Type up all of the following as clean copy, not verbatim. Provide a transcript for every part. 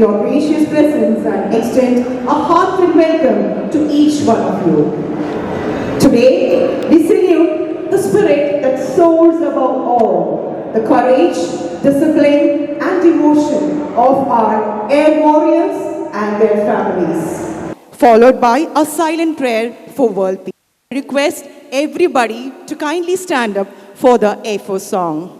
your gracious presence and extend a heartfelt welcome to each one of you. Today, we salute the spirit that soars above all, the courage, discipline, and devotion of our air warriors and their families. Followed by a silent prayer for world peace. I request everybody to kindly stand up for the Air Force song.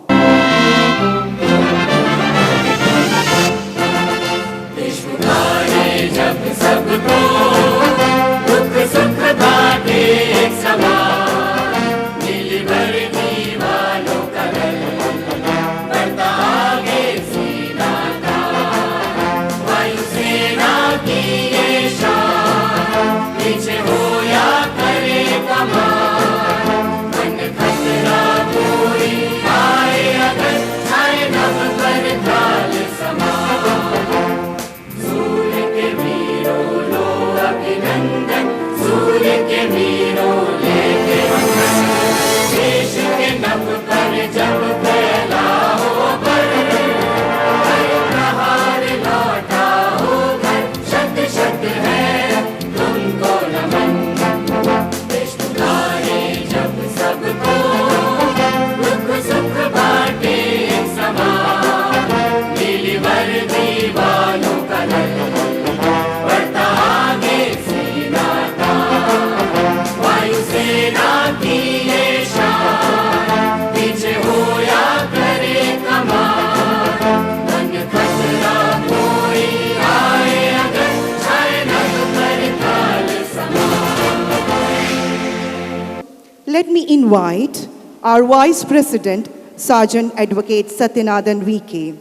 Let me invite our Vice President, Sergeant Advocate Satyanathan VK.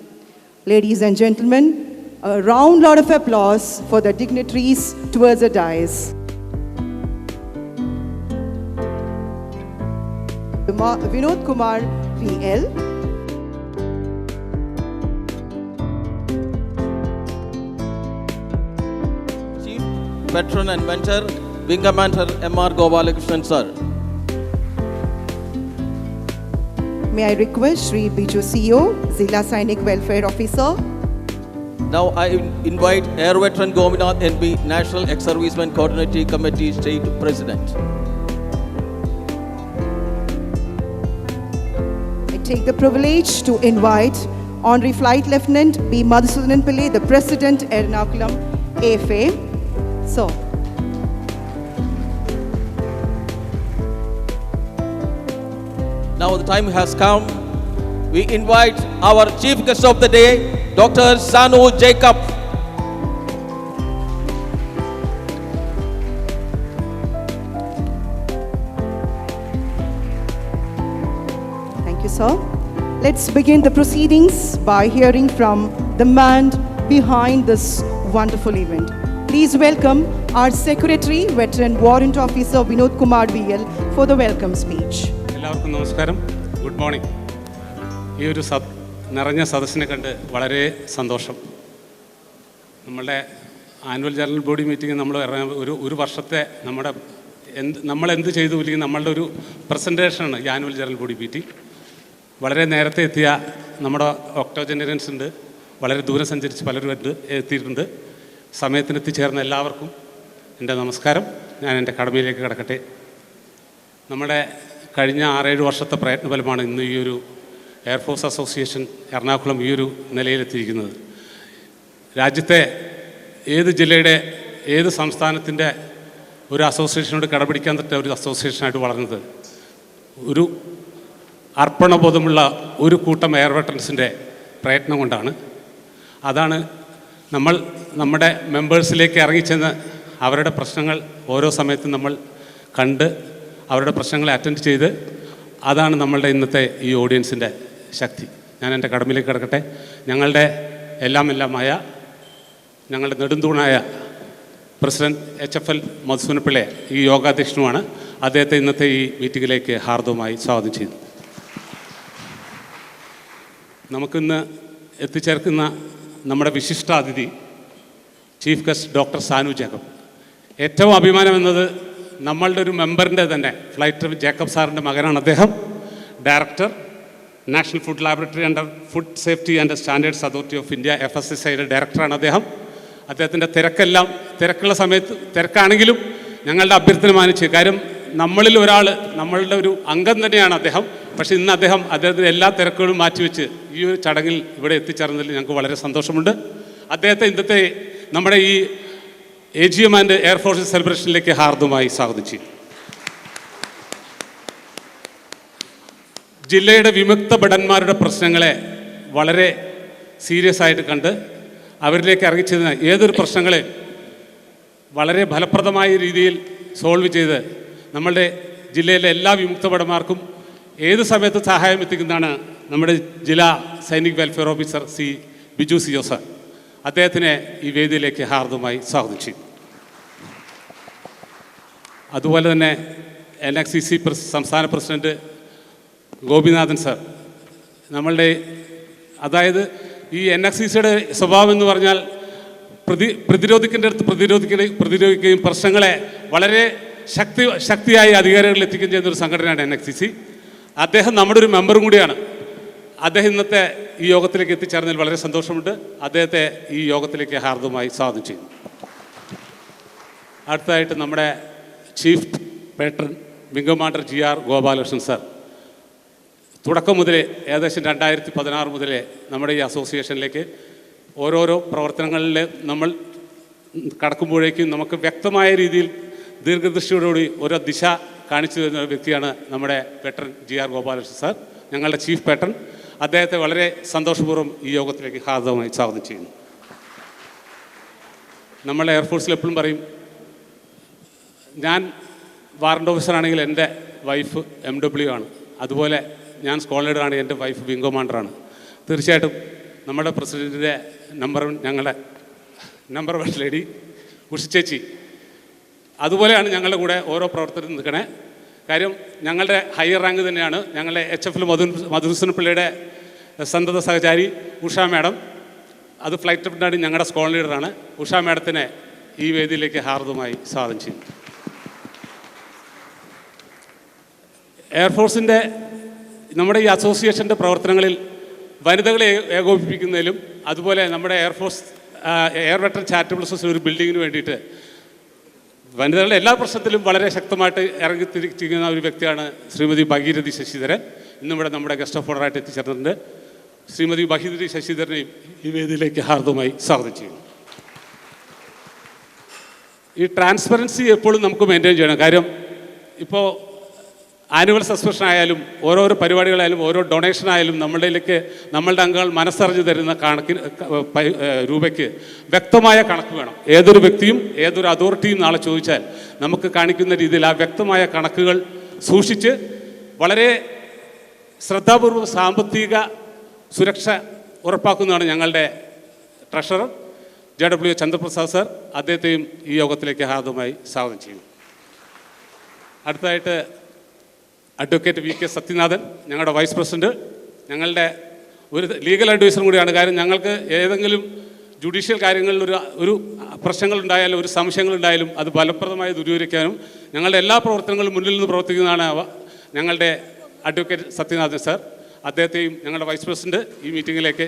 Ladies and gentlemen, a round lot of applause for the dignitaries towards the dais. Vinod Kumar VL. Chief Veteran and Mentor, Wing Commander M.R. Gopalakrishnan, sir. May I request Shri Biju CEO, Zilla Sainik Welfare Officer. Now I invite Air Veteran Gominath NB, National Ex-Servicemen Coordinating Committee State President. I take the privilege to invite Honorary Flight Lieutenant B. Madhusudan Pillai, the President, Ernakulam AFA. So, now the time has come. We invite our chief guest of the day, Dr. Sanu Jacob. Thank you, sir. Let's begin the proceedings by hearing from the man behind this wonderful event. Please welcome our Secretary, Veteran Warrant Officer Vinod Kumar VL for the welcome speech. എല്ലാവർക്കും നമസ്കാരം. Good morning. ഈ ഒരു നിറഞ്ഞ സദസ്സിനെ കണ്ട് വളരെ സന്തോഷം. നമ്മളുടെ ആനുവൽ ജനറൽ ബോഡി മീറ്റിംഗ് നമ്മൾ ഒരു വർഷത്തെ നമ്മളെന്ത് ചെയ്തു ഇല്ലെങ്കിൽ നമ്മളുടെ ഒരു പ്രസൻറ്റേഷനാണ് ഈ ആനുവൽ ജനറൽ ബോഡി മീറ്റിംഗ്. വളരെ നേരത്തെ എത്തിയ നമ്മുടെ ഒക്ടോജനറിയൻസ് ഉണ്ട്, വളരെ ദൂരം സഞ്ചരിച്ച് പലരും എത്തിയിട്ടുണ്ട്. സമയത്തിന് എത്തിച്ചേർന്ന എല്ലാവർക്കും എൻ്റെ നമസ്കാരം. ഞാൻ എൻ്റെ കടമയിലേക്ക് കിടക്കട്ടെ. നമ്മുടെ കഴിഞ്ഞ 6-7 വർഷത്തെ പ്രയത്നഫലമാണ് ഇന്ന് ഈ ഒരു എയർഫോഴ്സ് അസോസിയേഷൻ എറണാകുളം ഈ ഒരു നിലയിലെത്തിയിരിക്കുന്നത്. രാജ്യത്തെ ഏത് ജില്ലയുടെ ഏത് സംസ്ഥാനത്തിൻ്റെ ഒരു അസോസിയേഷനോട് കടപിടിക്കാൻ പറ്റിയ ഒരു അസോസിയേഷനായിട്ട് വളർന്നത് ഒരു അർപ്പണബോധമുള്ള ഒരു കൂട്ടം എയർ വെറ്ററൻസിൻ്റെ പ്രയത്നം കൊണ്ടാണ്. അതാണ് നമ്മുടെ മെമ്പേഴ്സിലേക്ക് ഇറങ്ങിച്ചെന്ന് അവരുടെ പ്രശ്നങ്ങൾ ഓരോ സമയത്തും നമ്മൾ കണ്ട് അവരുടെ പ്രശ്നങ്ങളെ അറ്റൻഡ് ചെയ്ത് അതാണ് നമ്മളുടെ ഇന്നത്തെ ഈ ഓഡിയൻസിൻ്റെ ശക്തി. ഞാൻ എൻ്റെ കടമയിലേക്ക് കിടക്കട്ടെ. ഞങ്ങളുടെ എല്ലാമായ ഞങ്ങളുടെ നെടുന്തൂണായ പ്രസിഡന്റ് HFL മധുസൂദൻ പിള്ളയെ ഈ യോഗാധ്യക്ഷനുമാണ്. അദ്ദേഹത്തെ ഇന്നത്തെ ഈ മീറ്റിങ്ങിലേക്ക് ഹാർദവമായി സ്വാഗതം ചെയ്തു. നമുക്കിന്ന് എത്തിച്ചേർക്കുന്ന നമ്മുടെ വിശിഷ്ടാതിഥി chief guest doctor Sanu Jacob. ഏറ്റവും അഭിമാനം എന്നത് നമ്മളുടെ ഒരു മെമ്പറിൻ്റെ തന്നെ ഫ്ലൈറ്റ് ജേക്കബ് സാറിൻ്റെ മകനാണ് അദ്ദേഹം. Director, national food laboratory under food safety and standards authority of India FSSAIയുടെ ഡയറക്ടറാണ് അദ്ദേഹം. അദ്ദേഹത്തിൻ്റെ തിരക്കുള്ള സമയത്ത് തിരക്കാണെങ്കിലും ഞങ്ങളുടെ അഭ്യർത്ഥന മാനിച്ച്, കാര്യം നമ്മളിൽ ഒരാൾ, നമ്മളുടെ ഒരു അംഗം തന്നെയാണ് അദ്ദേഹം. പക്ഷേ ഇന്ന് അദ്ദേഹത്തിൻ്റെ എല്ലാ തിരക്കുകളും മാറ്റിവെച്ച് ഈ ഒരു ചടങ്ങിൽ ഇവിടെ എത്തിച്ചേർന്നതിൽ ഞങ്ങൾക്ക് വളരെ സന്തോഷമുണ്ട്. അദ്ദേഹത്തെ ഇന്നത്തെ നമ്മുടെ ഈ AGM ആൻഡ് എയർഫോഴ്സ് സെലിബ്രേഷനിലേക്ക് ഹാർദമായി സ്വാഗതം ചെയ്യും. ജില്ലയുടെ വിമുക്ത ഭടന്മാരുടെ പ്രശ്നങ്ങളെ വളരെ സീരിയസ് ആയിട്ട് കണ്ട് അവരിലേക്ക് ഇറങ്ങിച്ചെന്ന് ഏതൊരു പ്രശ്നങ്ങളെ വളരെ ഫലപ്രദമായ രീതിയിൽ സോൾവ് ചെയ്ത് നമ്മളുടെ ജില്ലയിലെ എല്ലാ വിമുക്ത ഭടന്മാർക്കും ഏത് സമയത്ത് സഹായം എത്തിക്കുന്നതാണ് നമ്മുടെ ജില്ലാ സൈനിക് വെൽഫെയർ ഓഫീസർ ശ്രീ ബിജു സിയോ സർ. അദ്ദേഹത്തിനെ ഈ വേദിയിലേക്ക് ഹാർദമായി സ്വാഗതം ചെയ്യും. അതുപോലെ തന്നെ NXCC സംസ്ഥാന പ്രസിഡന്റ് ഗോപിനാഥൻ സർ. നമ്മളുടെ അതായത് ഈ NXCCയുടെ സ്വഭാവം എന്ന് പറഞ്ഞാൽ പ്രതിരോധിക്കേണ്ട അടുത്ത് പ്രതിരോധിക്കുകയും പ്രശ്നങ്ങളെ വളരെ ശക്തിയായി അധികാരികളിൽ എത്തിക്കുകയും ചെയ്യുന്ന ഒരു സംഘടനയാണ് NXCC. അദ്ദേഹം നമ്മുടെ ഒരു മെമ്പറും കൂടിയാണ്. അദ്ദേഹം ഇന്നത്തെ ഈ യോഗത്തിലേക്ക് എത്തിച്ചേർന്നതിൽ വളരെ സന്തോഷമുണ്ട്. അദ്ദേഹത്തെ ഈ യോഗത്തിലേക്ക് ഹാർദമായി സ്വാഗതം ചെയ്യുന്നു. അടുത്തതായിട്ട് നമ്മുടെ chief patron wing commander GR Gopalakrishnan sir. തുടക്കം മുതലേ ഏകദേശം 2016 മുതലേ നമ്മുടെ ഈ അസോസിയേഷനിലേക്ക് ഓരോരോ പ്രവർത്തനങ്ങളിൽ നമ്മൾ കടക്കുമ്പോഴേക്കും നമുക്ക് വ്യക്തമായ രീതിയിൽ ദീർഘദൃഷ്ടിയോടുകൂടി ഓരോ ദിശ കാണിച്ചു തരുന്ന വ്യക്തിയാണ് നമ്മുടെ പേട്രൺ GR ഗോപാലകൃഷ്ണൻ സാർ, ഞങ്ങളുടെ ചീഫ് പേട്രൺ. അദ്ദേഹത്തെ വളരെ സന്തോഷപൂർവ്വം ഈ യോഗത്തിലേക്ക് ഹാർദവമായി സ്വാഗതം ചെയ്യുന്നു. നമ്മൾ എയർഫോഴ്സിൽ എപ്പോഴും പറയും, ഞാൻ വാറണ്ട് ഓഫീസറാണെങ്കിൽ എൻ്റെ വൈഫ് MW ആണ്, അതുപോലെ ഞാൻ സ്ക്വാഡ് ലീഡറാണ്, എൻ്റെ വൈഫ് വിംഗ് കമാൻഡറാണ്. തീർച്ചയായിട്ടും നമ്മുടെ പ്രസിഡൻറ്റിൻ്റെ ഞങ്ങളുടെ നമ്പർ 1 ലേഡി ഉഷ ചേച്ചി അതുപോലെയാണ് ഞങ്ങളുടെ കൂടെ ഓരോ പ്രവർത്തനം നിൽക്കണേ. കാര്യം ഞങ്ങളുടെ ഹയർ റാങ്ക് തന്നെയാണ്. ഞങ്ങളുടെ HFL മധുസൂദൻ പിള്ളയുടെ സന്തത സഹചാരി ഉഷ മാഡം, അത് ഫ്ലൈറ്റ് അറ്റൻഡൻ്റ് ഞങ്ങളുടെ സ്ക്വാഡ് ലീഡറാണ്. ഉഷ മാഡത്തിനെ ഈ വേദിയിലേക്ക് ഹാർദമായി സ്വാഗതം ചെയ്യും. എയർഫോഴ്സിൻ്റെ നമ്മുടെ ഈ അസോസിയേഷൻ്റെ പ്രവർത്തനങ്ങളിൽ വനിതകളെ ഏകോപിപ്പിക്കുന്നതിലും അതുപോലെ നമ്മുടെ എയർ വെറ്ററൻ ചാരിറ്റബിൾ സൊസൈറ്റി ഒരു ബിൽഡിങ്ങിന് വേണ്ടിയിട്ട് വനിതകളുടെ എല്ലാ പ്രശ്നത്തിലും വളരെ ശക്തമായിട്ട് ഇറങ്ങിത്തിരിക്കുന്ന ഒരു വ്യക്തിയാണ് ശ്രീമതി ഭഗീരഥി ശശിധരൻ. ഇന്നിവിടെ നമ്മുടെ ഗസ്റ്റ് ഓഫ് ഓണറായിട്ട് എത്തിച്ചേർന്നിട്ടുണ്ട്. ശ്രീമതി ഭഗീരഥി ശശിധരനെയും ഈ വേദിയിലേക്ക് ഹാർദമായി സ്വാഗതം ചെയ്യുന്നു. ഈ ട്രാൻസ്പെറൻസി എപ്പോഴും നമുക്ക് മെയിൻറ്റെയിൻ ചെയ്യണം. കാര്യം ഇപ്പോൾ ആനുവൽ സബ്സ്ക്രിപ്ഷൻ ആയാലും ഓരോരോ പരിപാടികളായാലും ഓരോ ഡൊണേഷൻ ആയാലും നമ്മളുടെ അംഗങ്ങൾ മനസ്സറിഞ്ഞ് തരുന്ന രൂപയ്ക്ക് വ്യക്തമായ കണക്ക് വേണം. ഏതൊരു വ്യക്തിയും ഏതൊരു അതോറിറ്റിയും നാളെ ചോദിച്ചാൽ നമുക്ക് കാണിക്കുന്ന രീതിയിൽ ആ വ്യക്തമായ കണക്കുകൾ സൂക്ഷിച്ച് വളരെ ശ്രദ്ധാപൂർവ്വം സാമ്പത്തിക സുരക്ഷ ഉറപ്പാക്കുന്നതാണ് ഞങ്ങളുടെ ട്രഷറർ JW ചന്ദ്രപ്രസാദ് സാർ. അദ്ദേഹത്തെയും ഈ യോഗത്തിലേക്ക് ഹാർദമായി സ്വാഗതം ചെയ്യുന്നു. അടുത്തതായിട്ട് അഡ്വക്കേറ്റ് VK സത്യനാഥൻ, ഞങ്ങളുടെ വൈസ് പ്രസിഡന്റ്, ഞങ്ങളുടെ ഒരു ലീഗൽ അഡ്വൈസറും കൂടിയാണ്. കാര്യം ഞങ്ങൾക്ക് ഏതെങ്കിലും ജുഡീഷ്യൽ കാര്യങ്ങളിൽ ഒരു പ്രശ്നങ്ങളുണ്ടായാലും ഒരു സംശയങ്ങളുണ്ടായാലും അത് ഫലപ്രദമായി ദുരൂഹിക്കാനും ഞങ്ങളുടെ എല്ലാ പ്രവർത്തനങ്ങളും മുന്നിൽ നിന്ന് പ്രവർത്തിക്കുന്നതാണ് ഞങ്ങളുടെ അഡ്വക്കേറ്റ് സത്യനാഥൻ സാർ. അദ്ദേഹത്തെയും ഞങ്ങളുടെ വൈസ് പ്രസിഡന്റ് ഈ മീറ്റിങ്ങിലേക്ക്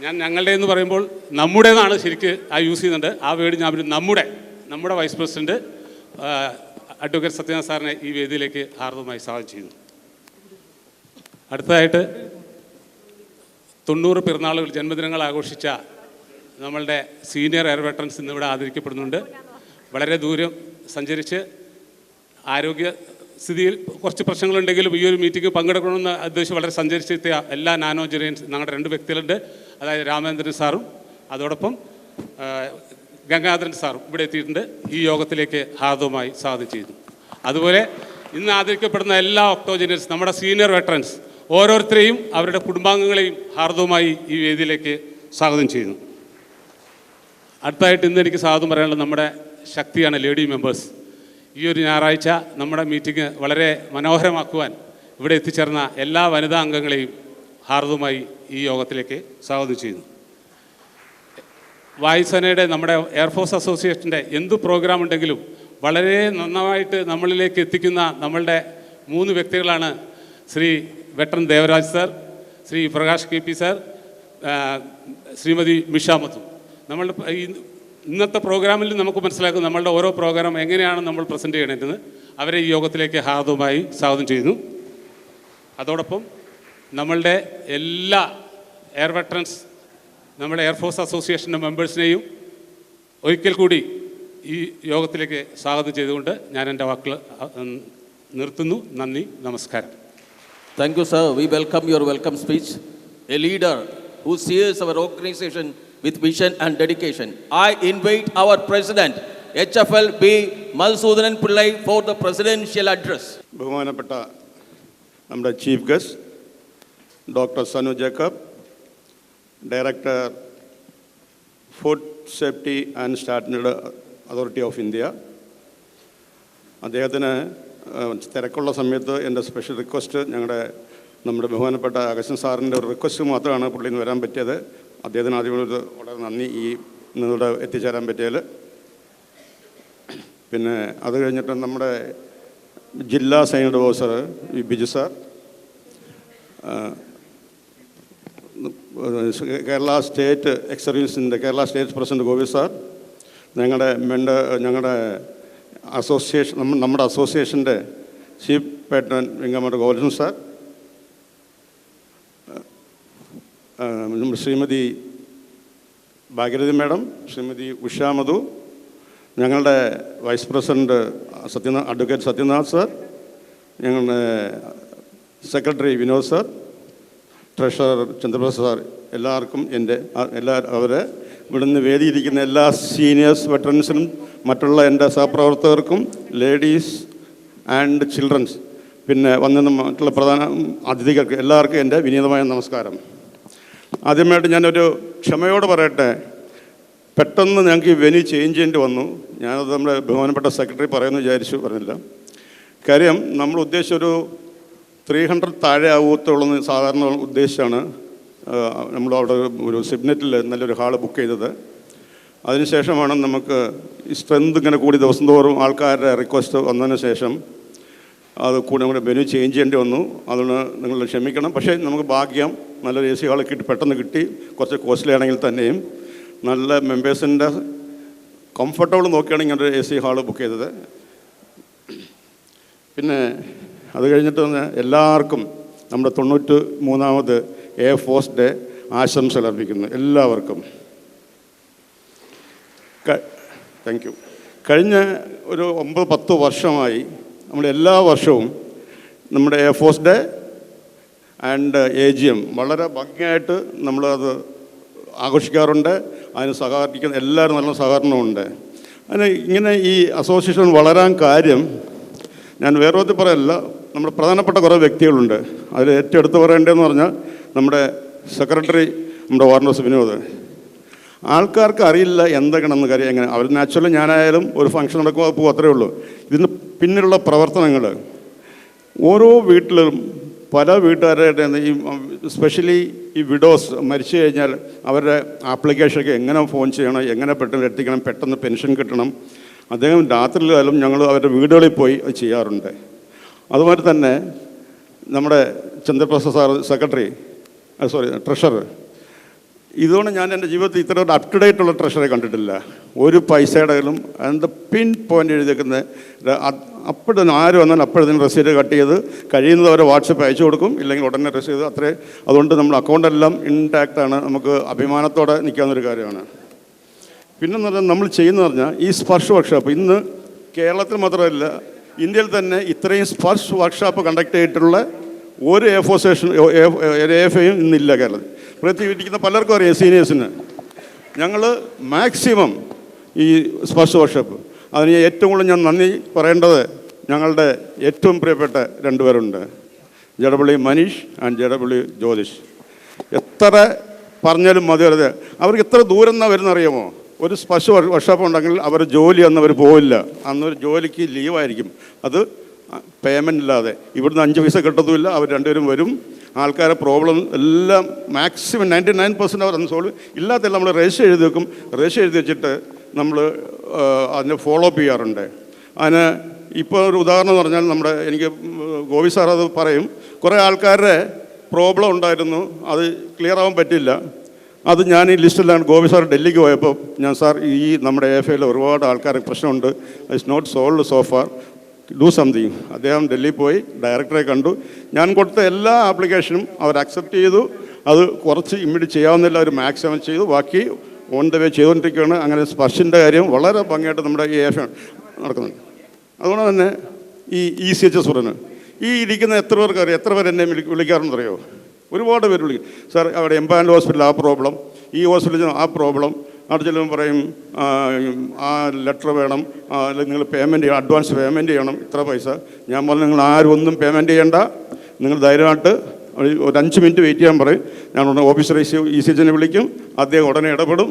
ഞാൻ ഞങ്ങളുടെ എന്ന് പറയുമ്പോൾ നമ്മുടെ എന്നാണ് ശരിക്ക് യൂസ് ചെയ്യുന്നുണ്ട്. ആ വേർഡ് ഞാൻ നമ്മുടെ വൈസ് പ്രസിഡന്റ് അഡ്വക്കേറ്റ് സത്യനാഥ് സാറിനെ ഈ വേദിയിലേക്ക് ഹാർദവമായി സ്വാഗതം ചെയ്യുന്നു. അടുത്തതായിട്ട് 90 പിറന്നാളുകൾ ജന്മദിനങ്ങൾ ആഘോഷിച്ച നമ്മളുടെ സീനിയർ എയർ വെറ്ററൻസ് ഇന്നിവിടെ ആദരിക്കപ്പെടുന്നുണ്ട്. വളരെ ദൂരം സഞ്ചരിച്ച് ആരോഗ്യസ്ഥിതിയിൽ കുറച്ച് പ്രശ്നങ്ങളുണ്ടെങ്കിലും ഈ ഒരു മീറ്റിംഗ് പങ്കെടുക്കണമെന്ന് ഉദ്ദേശിച്ച് വളരെ സഞ്ചരിച്ചെത്തിയ എല്ലാ നാനോ ജെറിയൻസ് ഞങ്ങളുടെ 2 വ്യക്തികളുണ്ട്. അതായത് രാമേന്ദ്രൻ സാറും അതോടൊപ്പം ഗംഗാധരൻ സാറും ഇവിടെ എത്തിയിട്ടുണ്ട്. ഈ യോഗത്തിലേക്ക് ഹാർദവമായി സ്വാഗതം ചെയ്തു. അതുപോലെ ഇന്ന് ആദരിക്കപ്പെടുന്ന എല്ലാ ഒക്ടോജനിയൻസ് നമ്മുടെ സീനിയർ വെറ്ററൻസ് ഓരോരുത്തരെയും അവരുടെ കുടുംബാംഗങ്ങളെയും ഹാർദവമായി ഈ വേദിയിലേക്ക് സ്വാഗതം ചെയ്യുന്നു. അടുത്തായിട്ട് ഇന്ന് എനിക്ക് സ്വാഗതം പറയാനുള്ളത് നമ്മുടെ ശക്തിയാണ് ലേഡി മെമ്പേഴ്സ്. ഈ ഒരു ഞായറാഴ്ച നമ്മുടെ മീറ്റിംഗ് വളരെ മനോഹരമാക്കുവാൻ ഇവിടെ എത്തിച്ചേർന്ന എല്ലാ വനിതാ അംഗങ്ങളെയും ഹാർദവമായി ഈ യോഗത്തിലേക്ക് സ്വാഗതം ചെയ്യുന്നു. വായുസേനയുടെ നമ്മുടെ എയർഫോഴ്സ് അസോസിയേഷൻ്റെ എന്ത് പ്രോഗ്രാം ഉണ്ടെങ്കിലും വളരെ നന്നായിട്ട് നമ്മളിലേക്ക് എത്തിക്കുന്ന നമ്മളുടെ 3 വ്യക്തികളാണ് Shri Vettan Devaraj sir, Shri Prakash KP sir, Shrimati Misha Madhu. നമ്മളുടെ ഇന്നത്തെ പ്രോഗ്രാമിൽ നമുക്ക് മനസ്സിലാക്കും നമ്മളുടെ ഓരോ പ്രോഗ്രാം എങ്ങനെയാണ് നമ്മൾ പ്രസൻറ്റ് ചെയ്യണമെന്ന്. അവരെ ഈ യോഗത്തിലേക്ക് ഹാർദവമായി സ്വാഗതം ചെയ്യുന്നു. അതോടൊപ്പം നമ്മളുടെ എല്ലാ എയർ വെറ്ററൻസ്, നമ്മുടെ എയർഫോഴ്സ് അസോസിയേഷൻ്റെ മെമ്പേഴ്സിനെയും ഒരിക്കൽ കൂടി ഈ യോഗത്തിലേക്ക് സ്വാഗതം ചെയ്തുകൊണ്ട് ഞാൻ എൻ്റെ വാക്കുകൾ നിർത്തുന്നു. നന്ദി, നമസ്കാരം. Thank you, sir. We welcome your welcome speech. A leader who sees our organization with vision and dedication. I invite our president, HFL B. Madhusudanan Pillai, for the presidential address. ബഹുമാനപ്പെട്ട നമ്മുടെ chief guest doctor Sanu Jacob, director food safety and standard authority of India, അദ്ദേഹത്തിന് തിരക്കുള്ള സമയത്ത് എൻ്റെ special request നമ്മുടെ ബഹുമാനപ്പെട്ട Augustine സാറിൻ്റെ ഒരു റിക്വസ്റ്റ് മാത്രമാണ് പുള്ളിയിൽ നിന്ന് വരാൻ പറ്റിയത്. അദ്ദേഹത്തിന് ആദ്യം വളരെ നന്ദി ഈ ഇന്നിവിടെ എത്തിച്ചേരാൻ പറ്റിയതിൽ. പിന്നെ അത് കഴിഞ്ഞിട്ട് നമ്മുടെ ജില്ലാ Sainik officer Biju sir, Kerala state ex സർവീസിൻ്റെ Kerala state president Gopi sir, ഞങ്ങളുടെ അസോസിയേഷൻ നമ്മുടെ അസോസിയേഷൻ്റെ chief patron Venkamma Govindan sir, Shrimati Bhagyarathi madam, Shrimati Usha Madhu, ഞങ്ങളുടെ vice president advocate Sathyanath sir, ഞങ്ങളുടെ secretary Vinod sir, treasurer Chandraprasad sir, എല്ലാവർക്കും അവരെ ഇവിടുന്ന് വേദിയിരിക്കുന്ന എല്ലാ സീനിയേഴ്സ് വെറ്ററൻസിനും മറ്റുള്ള എൻ്റെ സഹപ്രവർത്തകർക്കും, ലേഡീസ് ആൻഡ് ചിൽഡ്രൻസ്, പിന്നെ വന്ന മറ്റുള്ള പ്രധാന അതിഥികൾക്ക് എല്ലാവർക്കും എൻ്റെ വിനീതമായ നമസ്കാരം. ആദ്യമായിട്ട് ഞാനൊരു ക്ഷമയോട് പറയട്ടെ, പെട്ടെന്ന് ഞങ്ങൾക്ക് ഈ വെന്യൂ ചേഞ്ച് ചെയ്യേണ്ടി വന്നു. ഞാനത് നമ്മുടെ ബഹുമാനപ്പെട്ട സെക്രട്ടറി പറയുമെന്ന് പറഞ്ഞില്ല. കാര്യം നമ്മൾ ഉദ്ദേശിച്ചൊരു 300 താഴെ ആവത്തുള്ളൂ സാധാരണ ഉദ്ദേശിച്ചാണ് നമ്മളവിടെ ഒരു സിഗ്നറ്റിൽ നല്ലൊരു ഹാള് ബുക്ക് ചെയ്തത്. അതിനുശേഷമാണ് നമുക്ക് ഈ സ്ട്രെങ്ത് ഇങ്ങനെ കൂടി ദിവസം തോറും ആൾക്കാരുടെ റിക്വസ്റ്റ് വന്നതിന് ശേഷം അത് കൂടി നമ്മുടെ വെന്യൂ ചേഞ്ച് ചെയ്യേണ്ടി വന്നു. അതുകൊണ്ട് നിങ്ങൾ ക്ഷമിക്കണം. പക്ഷേ നമുക്ക് ഭാഗ്യം നല്ലൊരു AC ഹാൾ പെട്ടെന്ന് കിട്ടി. കുറച്ച് കോസ്റ്റ്ലി ആണെങ്കിൽ തന്നെയും നല്ല മെമ്പേഴ്സിൻ്റെ കംഫർട്ടബിൾ നോക്കിയാണ് ഇങ്ങനെ AC ഹാൾ ബുക്ക് ചെയ്തത്. പിന്നെ അത് കഴിഞ്ഞിട്ട് എല്ലാവർക്കും നമ്മുടെ 93ാമത് എയർഫോഴ്സ് ഡേ ആശംസകൾ അർപ്പിക്കുന്നു എല്ലാവർക്കും. Thank you. കഴിഞ്ഞ ഒരു 9-10 വർഷമായി നമ്മൾ എല്ലാ വർഷവും നമ്മുടെ എയർഫോഴ്സ് ഡേ ആൻഡ് AGM വളരെ ഭംഗിയായിട്ട് നമ്മളത് ആഘോഷിക്കാറുണ്ട്. അതിന് സഹകരിക്കുന്ന എല്ലാവരും നല്ല സഹകരണമുണ്ട്. അതിന് ഇങ്ങനെ ഈ അസോസിയേഷൻ വളരാൻ കാര്യം ഞാൻ വേറെ ഒന്നും പറയല്ല, നമ്മുടെ പ്രധാനപ്പെട്ട കുറേ വ്യക്തികളുണ്ട്. അതിൽ ഏറ്റവും എടുത്ത് പറയേണ്ടതെന്ന് പറഞ്ഞാൽ നമ്മുടെ സെക്രട്ടറി, നമ്മുടെ വാർണസ് വിനോദ്. ആൾക്കാർക്ക് അറിയില്ല എന്തൊക്കെയാണെന്ന് കാര്യം എങ്ങനെ അവർ നാച്ചുറലി ഞാനായാലും ഒരു ഫംഗ്ഷൻ നടക്കുമ്പോൾ പോകും, അത്രയേ ഉള്ളൂ. ഇതിന് പിന്നിലുള്ള പ്രവർത്തനങ്ങൾ ഓരോ വീട്ടിലും പല വീട്ടുകാരുടെ ഈ സ്പെഷ്യലി ഈ വിഡോസ് മരിച്ചു കഴിഞ്ഞാൽ അവരുടെ ആപ്ലിക്കേഷനൊക്കെ എങ്ങനെ ഫോൺ ചെയ്യണം, എങ്ങനെ പെട്ടെന്ന് എത്തിക്കണം, പെട്ടെന്ന് പെൻഷൻ കിട്ടണം. അദ്ദേഹം രാത്രിയിലായാലും ഞങ്ങൾ അവരുടെ വീടുകളിൽ പോയി അത് ചെയ്യാറുണ്ട്. അതുമാതിരി തന്നെ നമ്മുടെ ചന്ദ്രപ്രസാദ് സാർ ട്രഷറർ, ഇതുകൊണ്ട് ഞാൻ എൻ്റെ ജീവിതത്തിൽ ഇത്ര ഒരു അപ് ടു ഡേറ്റ് ഉള്ള ട്രഷറെ കണ്ടിട്ടില്ല. ഒരു പൈസയുടെയും അതിൻ്റെ പിൻ പോയിൻ്റ് എഴുതിയേക്കുന്നത് അപ്പോഴും ആര് വന്നാലും അപ്പോഴത്തേനും റെസീറ്റ് കട്ട് ചെയ്ത് കഴിയുന്നത് അവരെ വാട്സപ്പ് അയച്ചു കൊടുക്കും, ഇല്ലെങ്കിൽ ഉടനെ രസീത് അത്രേ. അതുകൊണ്ട് നമ്മുടെ അക്കൗണ്ടെല്ലാം ഇൻടാക്റ്റാണ്. നമുക്ക് അഭിമാനത്തോടെ നിൽക്കാവുന്നൊരു കാര്യമാണ്. പിന്നെന്ന് പറഞ്ഞാൽ നമ്മൾ ചെയ്യുന്നതെന്ന് പറഞ്ഞാൽ ഈ സ്പർശ് വർക്ക്ഷോപ്പ് ഇന്ന് കേരളത്തിൽ മാത്രമല്ല ഇന്ത്യയിൽ തന്നെ ഇത്രയും സ്പർശ് വർക്ക്ഷോപ്പ് കണ്ടക്ട് ചെയ്തിട്ടുള്ള ഒരു AFAയും ഇന്നില്ല കേരളത്തിൽ. പ്രത്യേകിച്ചിരിക്കുന്ന പലർക്കും അറിയാം, സീനിയേഴ്സിന്. ഞങ്ങൾ മാക്സിമം ഈ സ്പർശ് വർക്ക്ഷോപ്പ് അതിന് ഏറ്റവും കൂടുതൽ ഞാൻ നന്ദി പറയേണ്ടത് ഞങ്ങളുടെ ഏറ്റവും പ്രിയപ്പെട്ട 2 പേരുണ്ട്, ജഡപള്ളി മനീഷ് ആൻഡ് ജഡപള്ളി ജ്യോതിഷ്. എത്ര പറഞ്ഞാലും മതി വരുത്. അവർക്ക് എത്ര ദൂരം നിന്നാണ് വരുന്നറിയാമോ? ഒരു സ്പർശ് വർക്ക്ഷോപ്പ് ഉണ്ടെങ്കിൽ അവർ ജോലി അന്നവർ പോവില്ല, അന്നൊരു ജോലിക്ക് ലീവായിരിക്കും. അത് പേയ്മെൻ്റ് ഇല്ലാതെ ഇവിടുന്ന് 5 പൈസ കിട്ടത്തുമില്ല. അവർ 2 പേരും വരും. ആൾക്കാരെ പ്രോബ്ലം എല്ലാം മാക്സിമം 99% അവർ അന്ന് സോൾവ് ഇല്ലാത്തെല്ലാം നമ്മൾ രജിസ്റ്റർ എഴുതി വെക്കും. രജിസ്റ്റർ എഴുതി വെച്ചിട്ട് നമ്മൾ അതിനെ ഫോളോ അപ്പ് ചെയ്യാറുണ്ട്. അതിന് ഇപ്പോൾ ഒരു ഉദാഹരണം എന്ന് പറഞ്ഞാൽ എനിക്ക് ഗോപി സാർ അത് പറയും. കുറേ ആൾക്കാരുടെ പ്രോബ്ലം ഉണ്ടായിരുന്നു, അത് ക്ലിയർ ആവാൻ പറ്റില്ല. അത് ഞാൻ ഈ ലിസ്റ്റിലാണ്. ഗോപി സാർ ഡൽഹിക്ക് പോയപ്പോൾ ഞാൻ സാർ ഈ നമ്മുടെ AFL ഒരുപാട് ആൾക്കാർക്ക് പ്രശ്നമുണ്ട്, it's not solve so far, do something. അദ്ദേഹം ഡൽഹിയിൽ പോയി ഡയറക്ടറെ കണ്ടു. ഞാൻ കൊടുത്ത എല്ലാ ആപ്ലിക്കേഷനും അവർ അക്സെപ്റ്റ് ചെയ്തു. അത് കുറച്ച് ഇമ്മീഡിയറ്റ് ചെയ്യാവുന്നില്ല, ഒരു മാക്സിമം ചെയ്തു, ബാക്കി ഓൺ ദ വേ ചെയ്തുകൊണ്ടിരിക്കുകയാണ്. അങ്ങനെ സ്പർശിൻ്റെ കാര്യം വളരെ ഭംഗിയായിട്ട് നമ്മുടെ ഈ AFL നടക്കുന്നുണ്ട്. അതുകൊണ്ട് തന്നെ ഈ ECHS പറഞ്ഞു, ഈ ഇരിക്കുന്ന എത്ര പേർക്ക് അറിയാം, എത്ര പേര് എന്നെ വിളിക്കാറുണ്ടെന്നറിയോ? ഒരുപാട് പേര് വിളിക്കും. സാർ അവിടെ എംപാനൽ ഹോസ്പിറ്റലിൽ ആ പ്രോബ്ലം, ഈ ഹോസ്പിറ്റലിൽ ആ പ്രോബ്ലം. അവിടെ ചെല്ലുമ്പോൾ പറയും ആ ലെറ്റർ വേണം, അല്ലെങ്കിൽ നിങ്ങൾ പേയ്മെൻറ്റ് ചെയ്യണം, അഡ്വാൻസ് പേയ്മെൻറ്റ് ചെയ്യണം, ഇത്ര പൈസ. ഞാൻ പറഞ്ഞു നിങ്ങൾ ആരും ഒന്നും പേയ്മെൻറ്റ് ചെയ്യേണ്ട, നിങ്ങൾ ധൈര്യമായിട്ട് ഒരു 5 മിനിറ്റ് വെയിറ്റ് ചെയ്യാൻ പറയും. ഞാൻ ഉടനെ ഓഫീസർ ECHSനെ വിളിക്കും, അദ്ദേഹം ഉടനെ ഇടപെടും.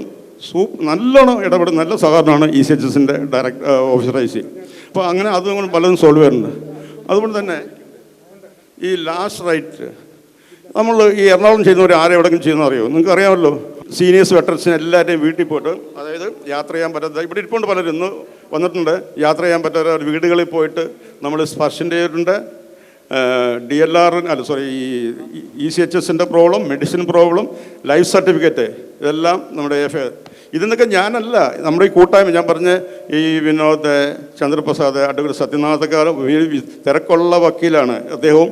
നല്ലോണം ഇടപെടും, നല്ല സഹകരണമാണ് ECHSൻ്റെ ഓഫീസർ IC. അപ്പോൾ അങ്ങനെ അതുകൊണ്ട് പലതും സോൾവ് ചെയ്യുന്നുണ്ട്. അതുകൊണ്ട് തന്നെ ഈ ലാസ്റ്റ് റൈറ്റ് നമ്മൾ ഈ എറണാകുളം ചെയ്യുന്നവർ ആരെവിടെങ്കിലും ചെയ്യുന്ന അറിയോ? നിങ്ങൾക്ക് അറിയാമല്ലോ. സീനിയേഴ്സ് വെറ്ററൻസിന് എല്ലാവരുടെയും വീട്ടിൽ പോയിട്ട്, അതായത് യാത്ര ചെയ്യാൻ പറ്റാത്ത, ഇവിടെ ഇരിപ്പുണ്ട് പലരും, ഇന്ന് വന്നിട്ടുണ്ട്, യാത്ര ചെയ്യാൻ പറ്റാത്ത വീടുകളിൽ പോയിട്ട് നമ്മൾ സ്പർശിൻ്റെ ചെയ്തിട്ടുണ്ട്. DLR ഈ ECHSൻ്റെ problem, medicine problem, life certificate, ഇതെല്ലാം നമ്മുടെ AFL. ഇതിന്നൊക്കെ ഞാനല്ല, നമ്മുടെ ഈ കൂട്ടായ്മ, ഞാൻ പറഞ്ഞ ഈ വിനോദ് ചന്ദ്രപ്രസാദ്, അഡ്വക്കേറ്റ് സത്യനാഥക്കാർ തിരക്കുള്ള വക്കീലാണ്. അദ്ദേഹവും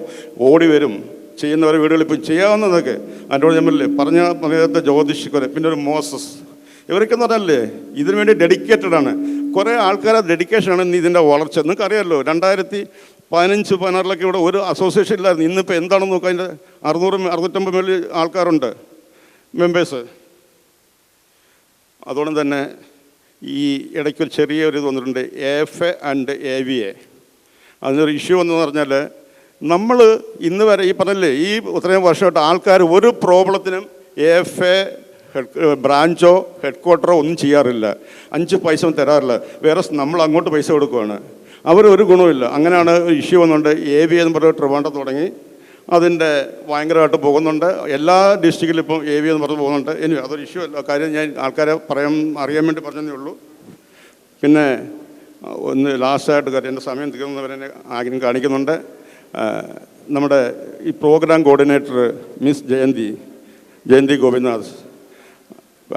ഓടി വരും, ചെയ്യുന്നവരെ വീടുകളിൽ ഇപ്പോൾ ചെയ്യാവുന്നതൊക്കെ. അതിനോട് ഞാൻ പറഞ്ഞ സമയത്ത് ജ്യോതിഷിക്കരെ, പിന്നെ ഒരു മോസസ്, ഇവരൊക്കെ എന്ന് പറഞ്ഞാലേ ഇതിനു വേണ്ടി ഡെഡിക്കേറ്റഡ് ആണ്. കുറേ ആൾക്കാരെ ഡെഡിക്കേഷനാണ് ഇന്ന് ഇതിൻ്റെ വളർച്ച. നിങ്ങൾക്ക് അറിയാമല്ലോ, 2015-16 ഇവിടെ ഒരു അസോസിയേഷൻ ഇല്ലായിരുന്നു. ഇന്നിപ്പോൾ എന്താണെന്ന് നോക്കുക, അതിൻ്റെ 600-650 മേളിൽ ആൾക്കാരുണ്ട്, മെമ്പേഴ്സ്. അതുകൊണ്ട് തന്നെ ഈ ഇടയ്ക്കൊരു ചെറിയൊരു ഇത് വന്നിട്ടുണ്ട്, AFA ആൻഡ് AVA. അതിനൊരു ഇഷ്യൂ എന്ന് പറഞ്ഞാൽ, നമ്മൾ ഇന്ന് വരെ ഈ പറഞ്ഞല്ലേ, ഈ ഇത്രയും വർഷമായിട്ട് ആൾക്കാർ ഒരു പ്രോബ്ലത്തിനും AFA ബ്രാഞ്ചോ ഹെഡ്ക്വാർട്ടറോ ഒന്നും ചെയ്യാറില്ല, 5 പൈസ തരാറില്ല. വേറെ നമ്മൾ അങ്ങോട്ട് പൈസ കൊടുക്കുകയാണ്, അവരൊരു ഗുണമില്ല. അങ്ങനെയാണ് ഇഷ്യൂ വന്നുകൊണ്ട് AVA എന്ന് പറഞ്ഞ ട്രിവാൻഡ്രം തുടങ്ങി, അതിൻ്റെ ഭയങ്കരമായിട്ട് പോകുന്നുണ്ട്. എല്ലാ ഡിസ്ട്രിക്റ്റിലും ഇപ്പം AVA എന്ന് പറഞ്ഞ് പോകുന്നുണ്ട്. ഇനി അതൊരു ഇഷ്യൂ അല്ല, കാര്യം ഞാൻ ആൾക്കാരെ അറിയാൻ വേണ്ടി പറഞ്ഞതേ ഉള്ളൂ. പിന്നെ ഒന്ന് ലാസ്റ്റായിട്ട് കാര്യം, എൻ്റെ സമയം തീർന്നവരെന്നെ ആഗ്രഹം കാണിക്കുന്നുണ്ട്. നമ്മുടെ ഈ programme coordinator miss Jayanthi Gopinath.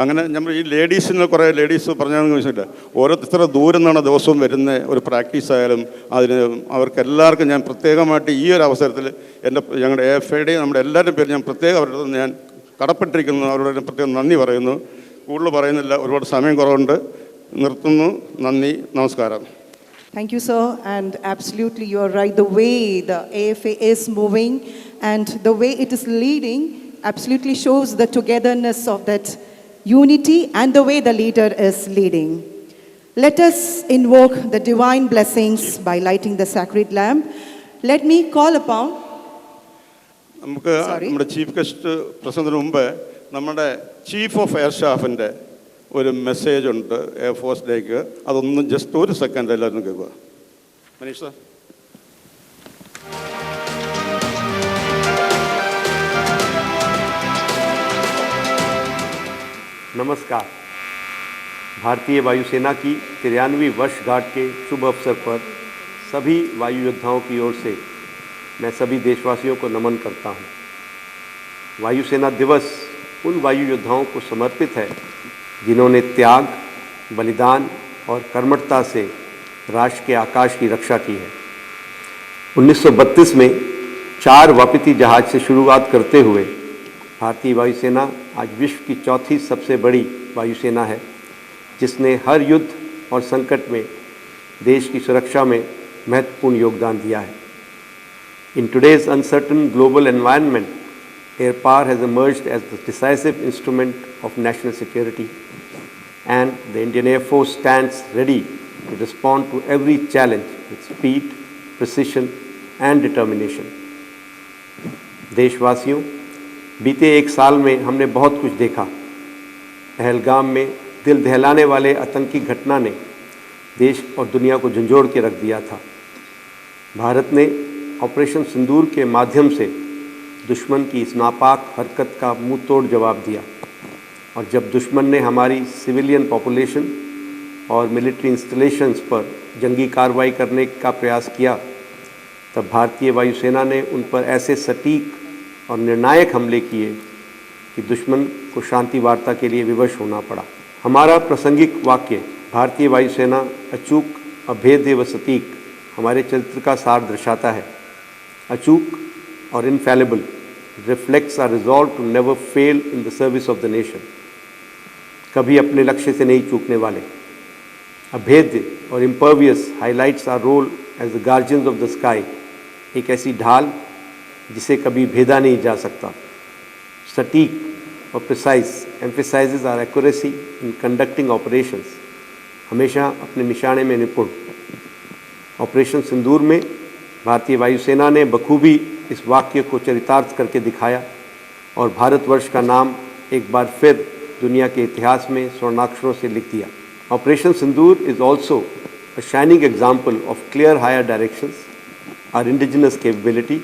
അങ്ങനെ നമ്മൾ ഈ ലേഡീസിന് കുറേ ലേഡീസ് പറഞ്ഞതെന്ന് വെച്ചിട്ട് ഓരോരുത്തർ ദൂരം നിന്നാണ് ദിവസവും വരുന്ന ഒരു പ്രാക്ടീസ് ആയാലും അതിന് അവർക്കെല്ലാവർക്കും ഞാൻ പ്രത്യേകമായിട്ട് ഈ ഒരു അവസരത്തിൽ ഞങ്ങളുടെ AFAയുടെയും നമ്മുടെ എല്ലാവരുടെയും പേര് ഞാൻ പ്രത്യേകം അവരുടെ ഞാൻ കടപ്പെട്ടിരിക്കുന്നു. അവരോട് പ്രത്യേകം നന്ദി പറയുന്നു. കൂടുതൽ പറയുന്നില്ല, ഒരുപാട് സമയം കുറവുണ്ട്. നിർത്തുന്നു. നന്ദി, നമസ്കാരം. Thank you, sir. And absolutely, you are right. The way the AFA is moving and the way it is leading absolutely shows the togetherness of that unity and the way the leader is leading. Let us invoke the divine blessings by lighting the sacred lamp. Let me call upon. നമുക്ക് നമ്മുടെ chief guest പ്രസംഗത്തിന് മുമ്പ് നമ്മുടെ chief of air സ്റ്റാഫിൻ്റെ ഒരു message ഉണ്ട് air force ഡേക്ക്. അതൊന്നും just ഒരു second എല്ലാവരും കേൾക്കുക. മനീഷ് സാർ. नमस्कार। भारतीय वायुसेना की 93वीं वर्षगांठ के शुभ अवसर पर सभी वायु योद्धाओं की ओर से मैं सभी देशवासियों को नमन करता हूं। वायुसेना दिवस उन वायु योद्धाओं को समर्पित है जिन्होंने त्याग, बलिदान और कर्मठता से राष्ट्र के आकाश की रक्षा की है। 1932 में 4 वापती जहाज से शुरुआत करते हुए भारतीय वायुसेना आज विश्व की 4थी सबसे बड़ी वायुसेना है, जिसने हर युद्ध और संकट में देश की सुरक्षा में महत्वपूर्ण योगदान दिया है। In today's uncertain global environment, air power has emerged as the decisive instrument of national security, and the Indian Air Force stands ready to respond to every challenge with speed, precision and determination. देशवासियों, बीते 1 साल में हमने बहुत कुछ देखा। पहलगाम में दिल दहलाने वाले आतंकी घटना ने देश और दुनिया को झंझोड़ के रख दिया था। भारत ने ऑपरेशन सिंदूर के माध्यम से दुश्मन की इस नापाक हरकत का मुंह तोड़ जवाब दिया, और जब दुश्मन ने हमारी सिविलियन पॉपुलेशन और मिलिट्री इंस्टॉलेशंस पर जंगी कार्रवाई करने का प्रयास किया, तब भारतीय वायुसेना ने उन पर ऐसे सटीक और निर्णायक हमले किए कि दुश्मन को शांति वार्ता के लिए विवश होना पड़ा। हमारा प्रासंगिक वाक्य भारतीय वायुसेना अचूक, अभेद्य व सटीक हमारे चरित्र का सार दर्शाता है। अचूक और इनफैलिबल reflects our resolve to never fail in the service of the nation. कभी अपने लक्ष्य से नहीं चूकने वाले। अभेद्य और impervious highlights our role as the guardians of the sky, एक ऐसी ढाल जिसे कभी भेदा नहीं जा सकता। सटीक और precise emphasizes our accuracy in conducting operations, हमेशा अपने निशाने में निपुण। ऑपरेशन सिंदूर में भारतीय वायुसेना ने बखूबी इस वाक्य को चरितार्थ करके दिखाया और भारतवर्ष का नाम एक बार फिर दुनिया के इतिहास में स्वर्णाक्षरों से लिख दिया। Operation Sindoor is also a shining example of clear higher directions, our indigenous capability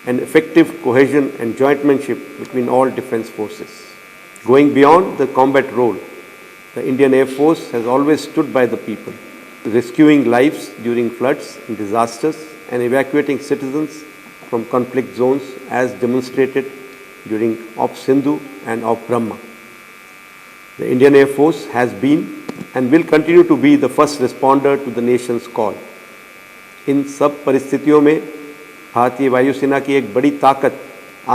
and effective cohesion and jointmanship between all defence forces. Going beyond the combat role, the Indian air force has always stood by the people, rescuing lives during floods and disasters and evacuating citizens from conflict zones as demonstrated during Op Sindhu and Op Brahma. The Indian Air Force has been and will continue to be the first responder to the nation's call. इन सब परिस्थितियों में भारतीय वायुसेना की एक बड़ी ताकत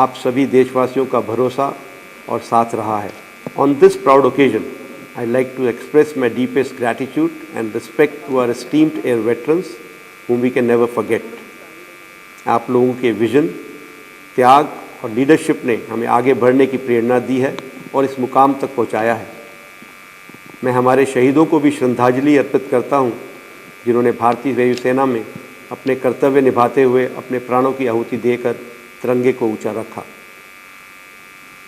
आप सभी देशवासियों का भरोसा और साथ रहा है। On this proud occasion, I'd like to express my deepest gratitude and respect to our esteemed air veterans whom we can never forget. आप लोगों के विजन, त्याग और लीडरशिप ने हमें आगे बढ़ने की प्रेरणा दी है और इस मुकाम तक पहुंचाया है। मैं हमारे शहीदों को भी श्रद्धांजलि अर्पित करता हूं, जिन्होंने भारतीय वायुसेना में अपने कर्तव्य निभाते हुए अपने प्राणों की आहुति देकर तिरंगे को ऊंचा रखा।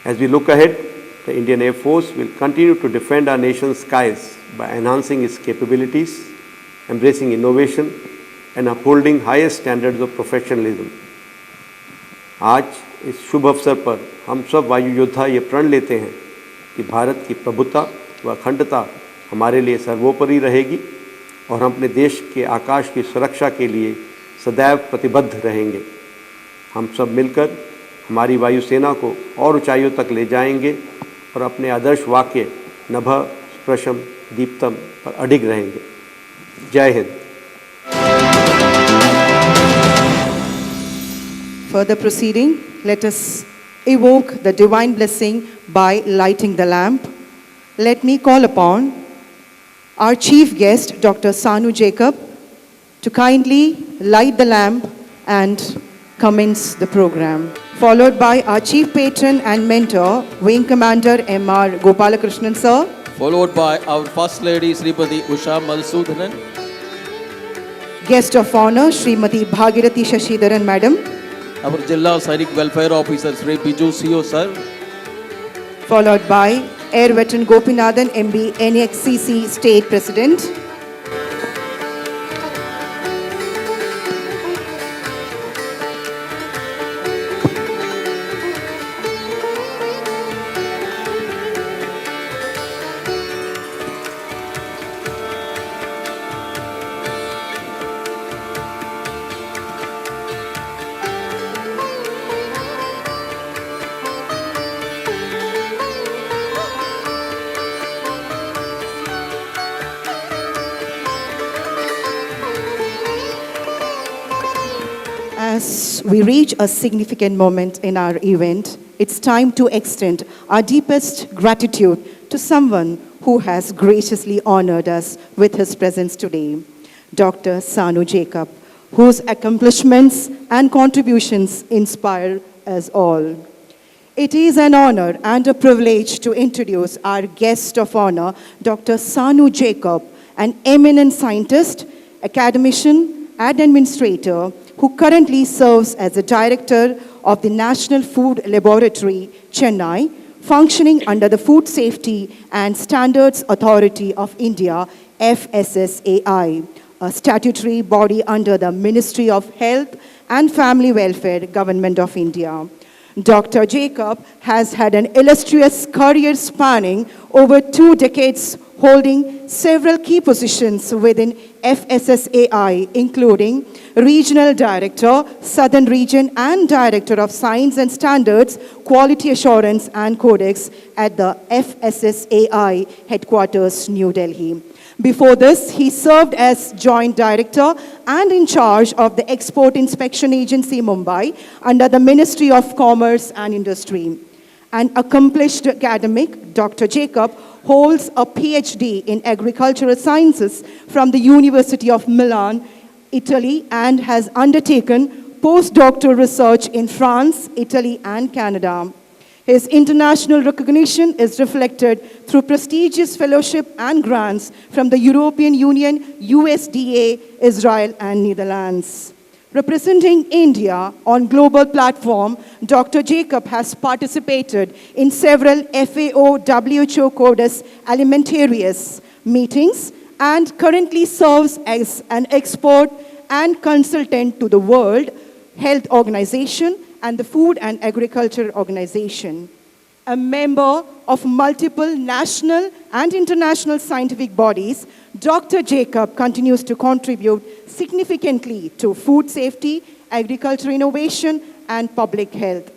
As we look ahead, the Indian Air Force will continue to defend our nation's skies by enhancing its capabilities, embracing innovation, and upholding highest standards of professionalism. आज इस शुभ अवसर पर हम सब वायु योद्धा ये प्रण लेते हैं कि भारत की प्रभुता व अखंडता हमारे लिए सर्वोपरि रहेगी और हम अपने देश के आकाश की सुरक्षा के लिए सदैव प्रतिबद्ध रहेंगे। हम सब मिलकर हमारी वायुसेना को और ऊंचाइयों तक ले जाएंगे और अपने आदर्श वाक्य नभः स्पृशम दीप्तम पर अडिग रहेंगे। जय Hind. Further proceeding, let us evoke the divine blessing by lighting the lamp. Let me call upon our chief guest, Dr. Sanu Jacob, to kindly light the lamp and commence the program, followed by our chief patron and mentor, Wing Commander M.R. Gopalakrishnan sir, Followed by our First Lady Srimati Usha Madhusudanan, guest of honor, Srimati Bhagirathi Shashidharan madam, our Jilla Sainik Welfare Officer Sri Biju CO sir, followed by Air Veteran Gopinathan MB, NXCC State President, As we reach a significant moment in our event, it's time to extend our deepest gratitude to someone who has graciously honored us with his presence today, Dr. Sanu Jacob, whose accomplishments and contributions inspire us all. It is an honor and a privilege to introduce our guest of honor, Dr. Sanu Jacob, an eminent scientist, academician, and administrator who currently serves as the director of the National Food Laboratory, Chennai, functioning under the Food Safety and Standards Authority of India, FSSAI, a statutory body under the Ministry of Health and Family Welfare, Government of India. Dr. Jacob has had an illustrious career spanning over 2 decades, holding several key positions within FSSAI, including Regional Director, Southern Region, and Director of Science and Standards, Quality Assurance and Codex at the FSSAI headquarters, New Delhi. Before this, he served as Joint Director and in charge of the Export Inspection Agency, Mumbai, under the Ministry of Commerce and Industry. An accomplished academic, Dr. Jacob holds a PhD in Agricultural Sciences from the University of Milan, Italy, and has undertaken postdoctoral research in France, Italy, and Canada. His international recognition is reflected through prestigious fellowship and grants from the European Union, USDA, Israel, and Netherlands. Representing India on global platform, Dr. Jacob has participated in several FAO WHO Codex Alimentarius meetings and currently serves as an expert and consultant to the World Health Organization and the Food and Agriculture Organization. A member of multiple national and international scientific bodies, Dr. Jacob continues to contribute significantly to food safety, agriculture innovation, and public health.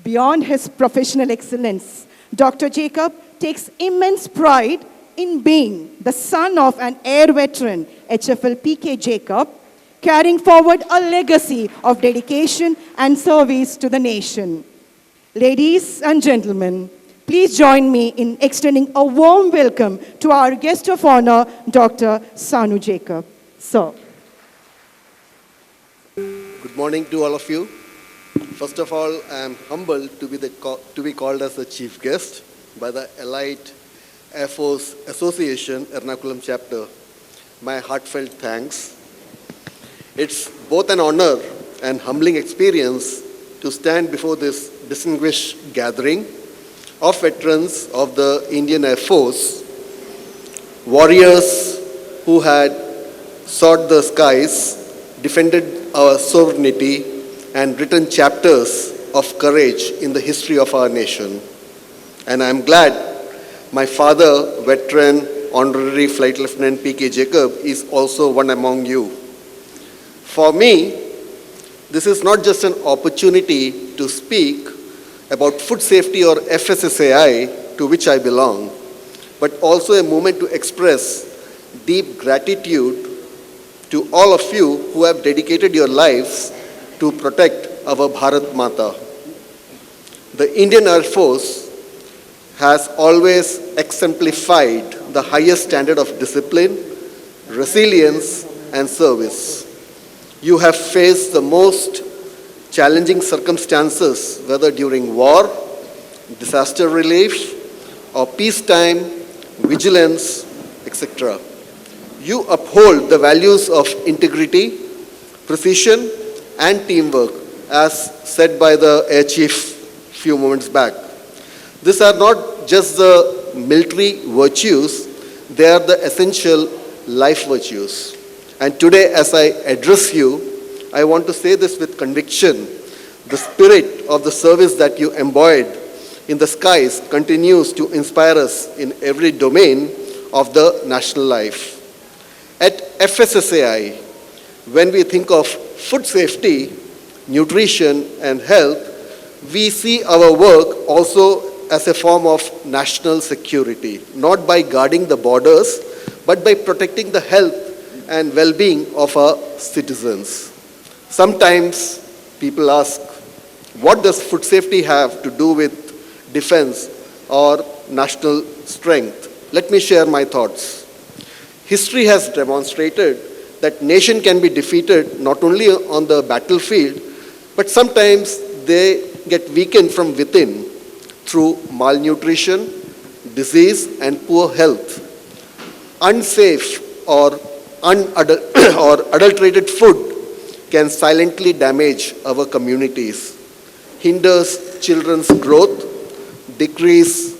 Beyond his professional excellence, Dr. Jacob takes immense pride in being the son of an air veteran, HFL PK Jacob, carrying forward a legacy of dedication and service to the nation. Ladies and gentlemen, please join me in extending a warm welcome to our guest of honor, Dr. Sanu Jacob. Sir. Good morning to all of you. First of all, I am humbled to be called as the chief guest by the Allied Air Force Association, Ernakulam chapter. My heartfelt thanks. It's both an honor and humbling experience to stand before this distinguished gathering of veterans of the Indian Air Force, warriors who had sought the skies, defended our sovereignty, and written chapters of courage in the history of our nation. And I'm glad my father, veteran Honorary Flight Lieutenant P.K. Jacob, is also one among you. For me, this is not just an opportunity to speak about food safety or FSSAI, to which I belong, but also a moment to express deep gratitude to all of you who have dedicated your lives to protect our Bharat Mata. The Indian Air Force has always exemplified the highest standard of discipline, resilience, and service. You have faced the most challenging circumstances, whether during war, disaster relief, or peacetime, vigilance, etc. You uphold the values of integrity, precision, and teamwork, as said by the Air Chief few moments back. These are not just the military virtues, they are the essential life virtues. And today, as I address you, I want to say this with conviction. The spirit of the service that you embodied in the skies continues to inspire us in every domain of the national life. At FSSAI, when we think of food safety, nutrition, and health, we see our work also as a form of national security, not by guarding the borders, but by protecting the health and well-being of our citizens. Sometimes people ask, what does food safety have to do with defense or national strength? Let me share my thoughts. History has demonstrated that nation can be defeated not only on the battlefield, but sometimes they get weakened from within through malnutrition, disease, and poor health. Unsafe or adulterated food can silently damage our communities, hinders children's growth, decrease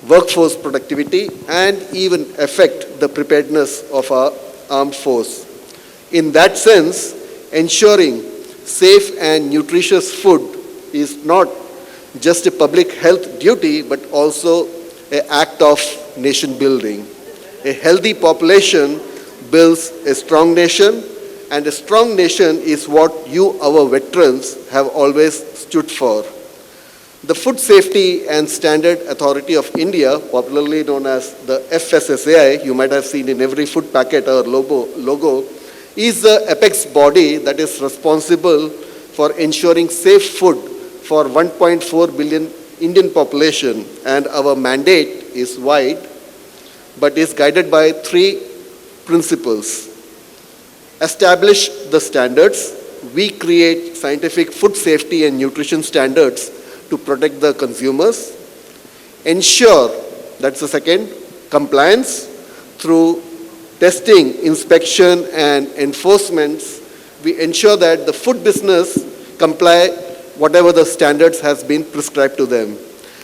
workforce productivity, and even affect the preparedness of our armed force. In that sense, ensuring safe and nutritious food is not just a public health duty, but also an act of nation building. A healthy population builds a strong nation, and a strong nation is what you, our veterans, have always stood for. The Food Safety and Standard Authority of India, popularly known as the FSSAI, you might have seen in every food packet or logo, is the apex body that is responsible for ensuring safe food for 1.4 billion Indian population, and our mandate is wide but is guided by three principles. Establish the standards. We create scientific food safety and nutrition standards to protect the consumers. Ensure, that's the second, compliance through testing, inspection, and enforcements. We ensure that the food business comply whatever the standards has been prescribed to them.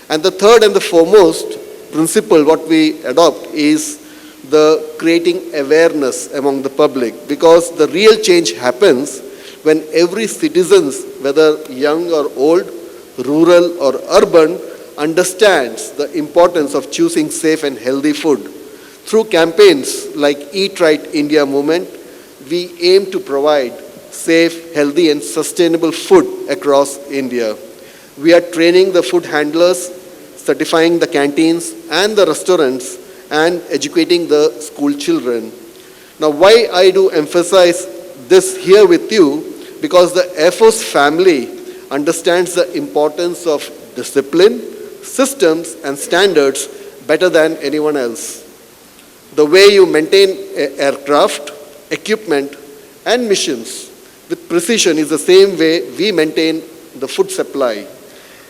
And the third and the foremost principle what we adopt is the creating awareness among the public, because the real change happens when every citizen, whether young or old, rural or urban, understands the importance of choosing safe and healthy food. Through campaigns like Eat Right India movement, we aim to provide safe, healthy and sustainable food across India. We are training the food handlers, certifying the canteens and the restaurants, and educating the school children. Now, why I do emphasize this here with you, because the Air Force family understands the importance of discipline, systems and standards better than anyone else. The way you maintain aircraft, equipment and missions with precision is the same way we maintain the food supply.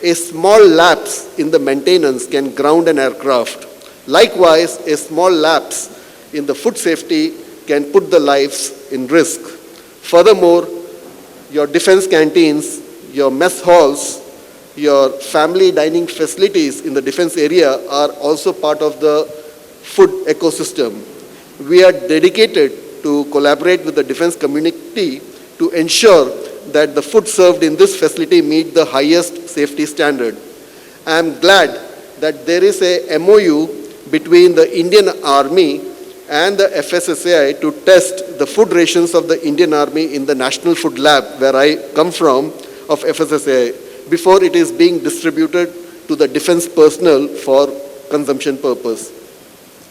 A small lapse in the maintenance can ground an aircraft. Likewise, a small lapse in the food safety can put the lives in risk. Furthermore, your defense canteens, your mess halls, your family dining facilities in the defense area are also part of the food ecosystem. We are dedicated to collaborate with the defense community to ensure that the food served in this facility meet the highest safety standard. I am glad that there is a MOU between the Indian Army and the FSSAI to test the food rations of the Indian Army in the National Food Lab, where I come from, of FSSAI, before it is being distributed to the defense personnel for consumption purpose.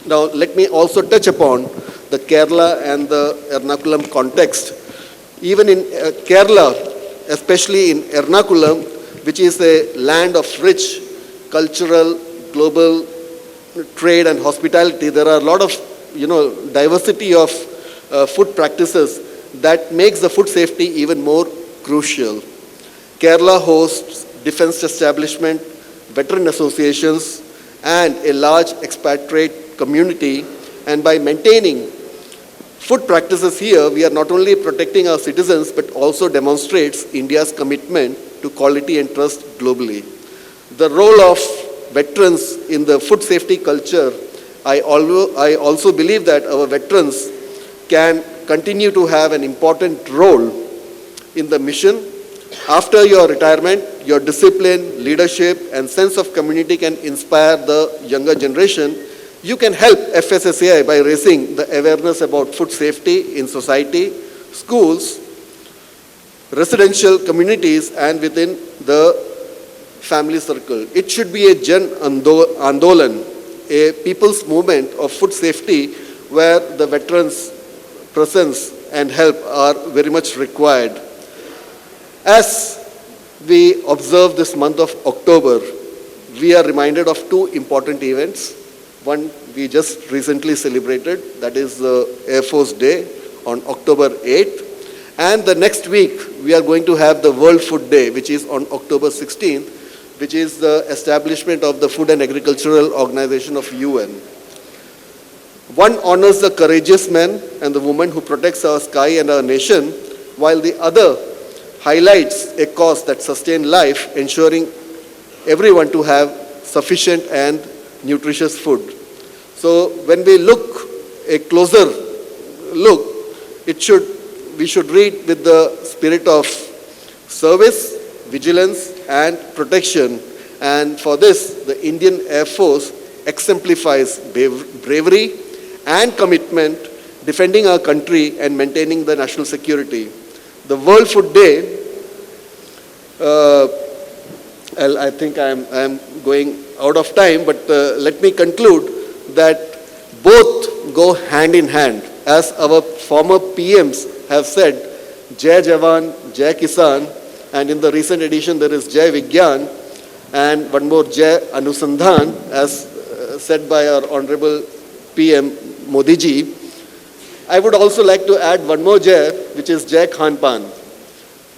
Now, let me also touch upon the Kerala and the Ernakulam context. Even in Kerala, especially in Ernakulam, which is a land of rich cultural, global trade and hospitality, there are a lot of diversity of food practices that makes the food safety even more crucial. Kerala hosts defense establishment, veteran associations, and a large expatriate community. And by maintaining food practices here, we are not only protecting our citizens, but also demonstrates India's commitment to quality and trust globally. The role of veterans in the food safety culture, I also believe that our veterans can continue to have an important role in the mission. After your retirement, your discipline, leadership, and sense of community can inspire the younger generation. You can help FSSAI by raising the awareness about food safety in society, schools, residential communities, and within the family circle. It should be a Jan Andolan, a people's movement of food safety where the veterans' presence and help are very much required. As we observe this month of October, we are reminded of two important events. One we just recently celebrated, that is the Air Force Day on October 8th. And the next week, we are going to have the World Food Day, which is on October 16th, which is the establishment of the Food and Agricultural Organization of UN. One honors the courageous men and the women who protects our sky and our nation, while the other highlights a cause that sustains life, ensuring everyone to have sufficient and nutritious food. So when we look a closer look, we should read with the spirit of service, vigilance and protection. And for this, the Indian Air Force exemplifies bravery and commitment defending our country and maintaining the national security. The World Food Day, I think I am going out of time, but let me conclude that both go hand in hand. As our former PMs have said, Jai Jawan, Jai Kisan, and in the recent edition there is Jai Vigyan, and one more Jai Anusandhan, as said by our Honorable PM Modi ji. I would also like to add one more Jai, which is Jai Khan Pan,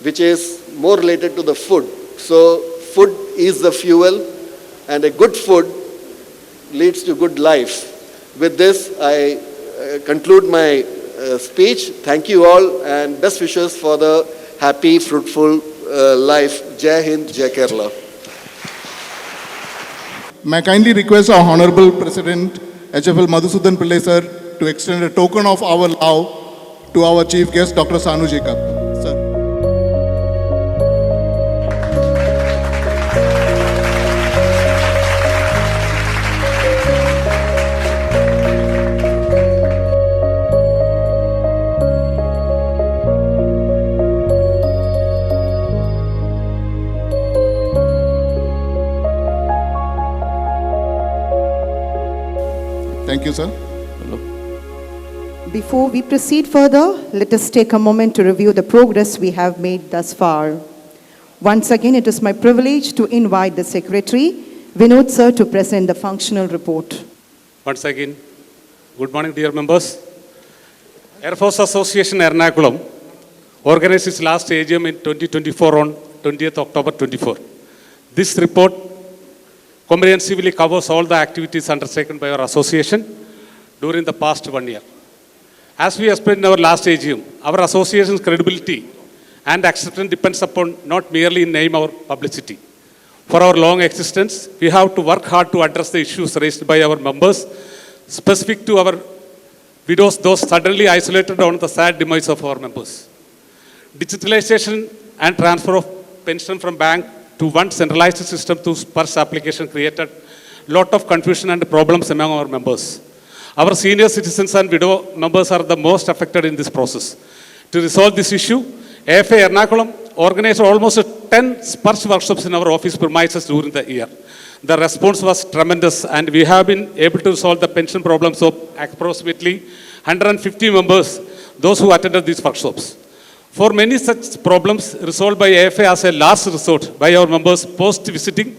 which is more related to the food. So food is the fuel, and a good food leads to good life. With this, I conclude my speech. Thank you all, and best wishes for the happy, fruitful life. Jai Hind, Jai Kerala. May I kindly request our Honorable President, HFL Madhusudan Pillai sir, to extend a token of our love to our chief guest, Dr. Sanu Jacob. Sir. Thank you, sir. Before we proceed further, let us take a moment to review the progress we have made thus far. Once again, it is my privilege to invite the Secretary, Vinod sir, to present the functional report. Once again, good morning, dear members. Air Force Association Ernakulam organized its last AGM in 2024 on 20th October 24. This report comprehensively covers all the activities undertaken by our association during the past 1 year. As we explained in our last AGM, our association's credibility and acceptance depends upon not merely in name or publicity. For our long existence, we have to work hard to address the issues raised by our members, specific to our widows, those suddenly isolated on the sad demise of our members. Digitalization and transfer of pension from bank to one centralized system through SPARSH application created a lot of confusion and problems among our members. Our senior citizens and widow members are the most affected in this process. To resolve this issue, AFA Ernakulam organized almost 10 SPARSH workshops in our office premises during the year. The response was tremendous, and we have been able to solve the pension problems of approximately 150 members, those who attended these workshops. For many such problems resolved by AFA as a last resort by our members post visiting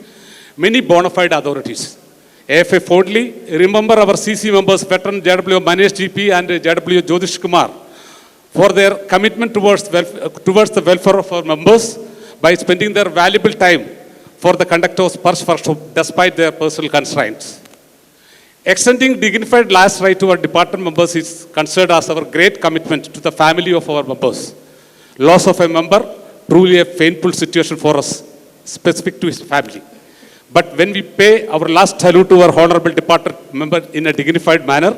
many bona fide authorities. AFA fondly remember our CC members, veteran JW Manesh GP and JW Jyotish Kumar, for their commitment towards the welfare of our members by spending their valuable time for the conduct of SPARSH workshop despite their personal constraints. Extending dignified last right to our department members is considered as our great commitment to the family of our members. Loss of a member, truly a painful situation for us, specific to his family. But when we pay our last salute to our honorable department member in a dignified manner,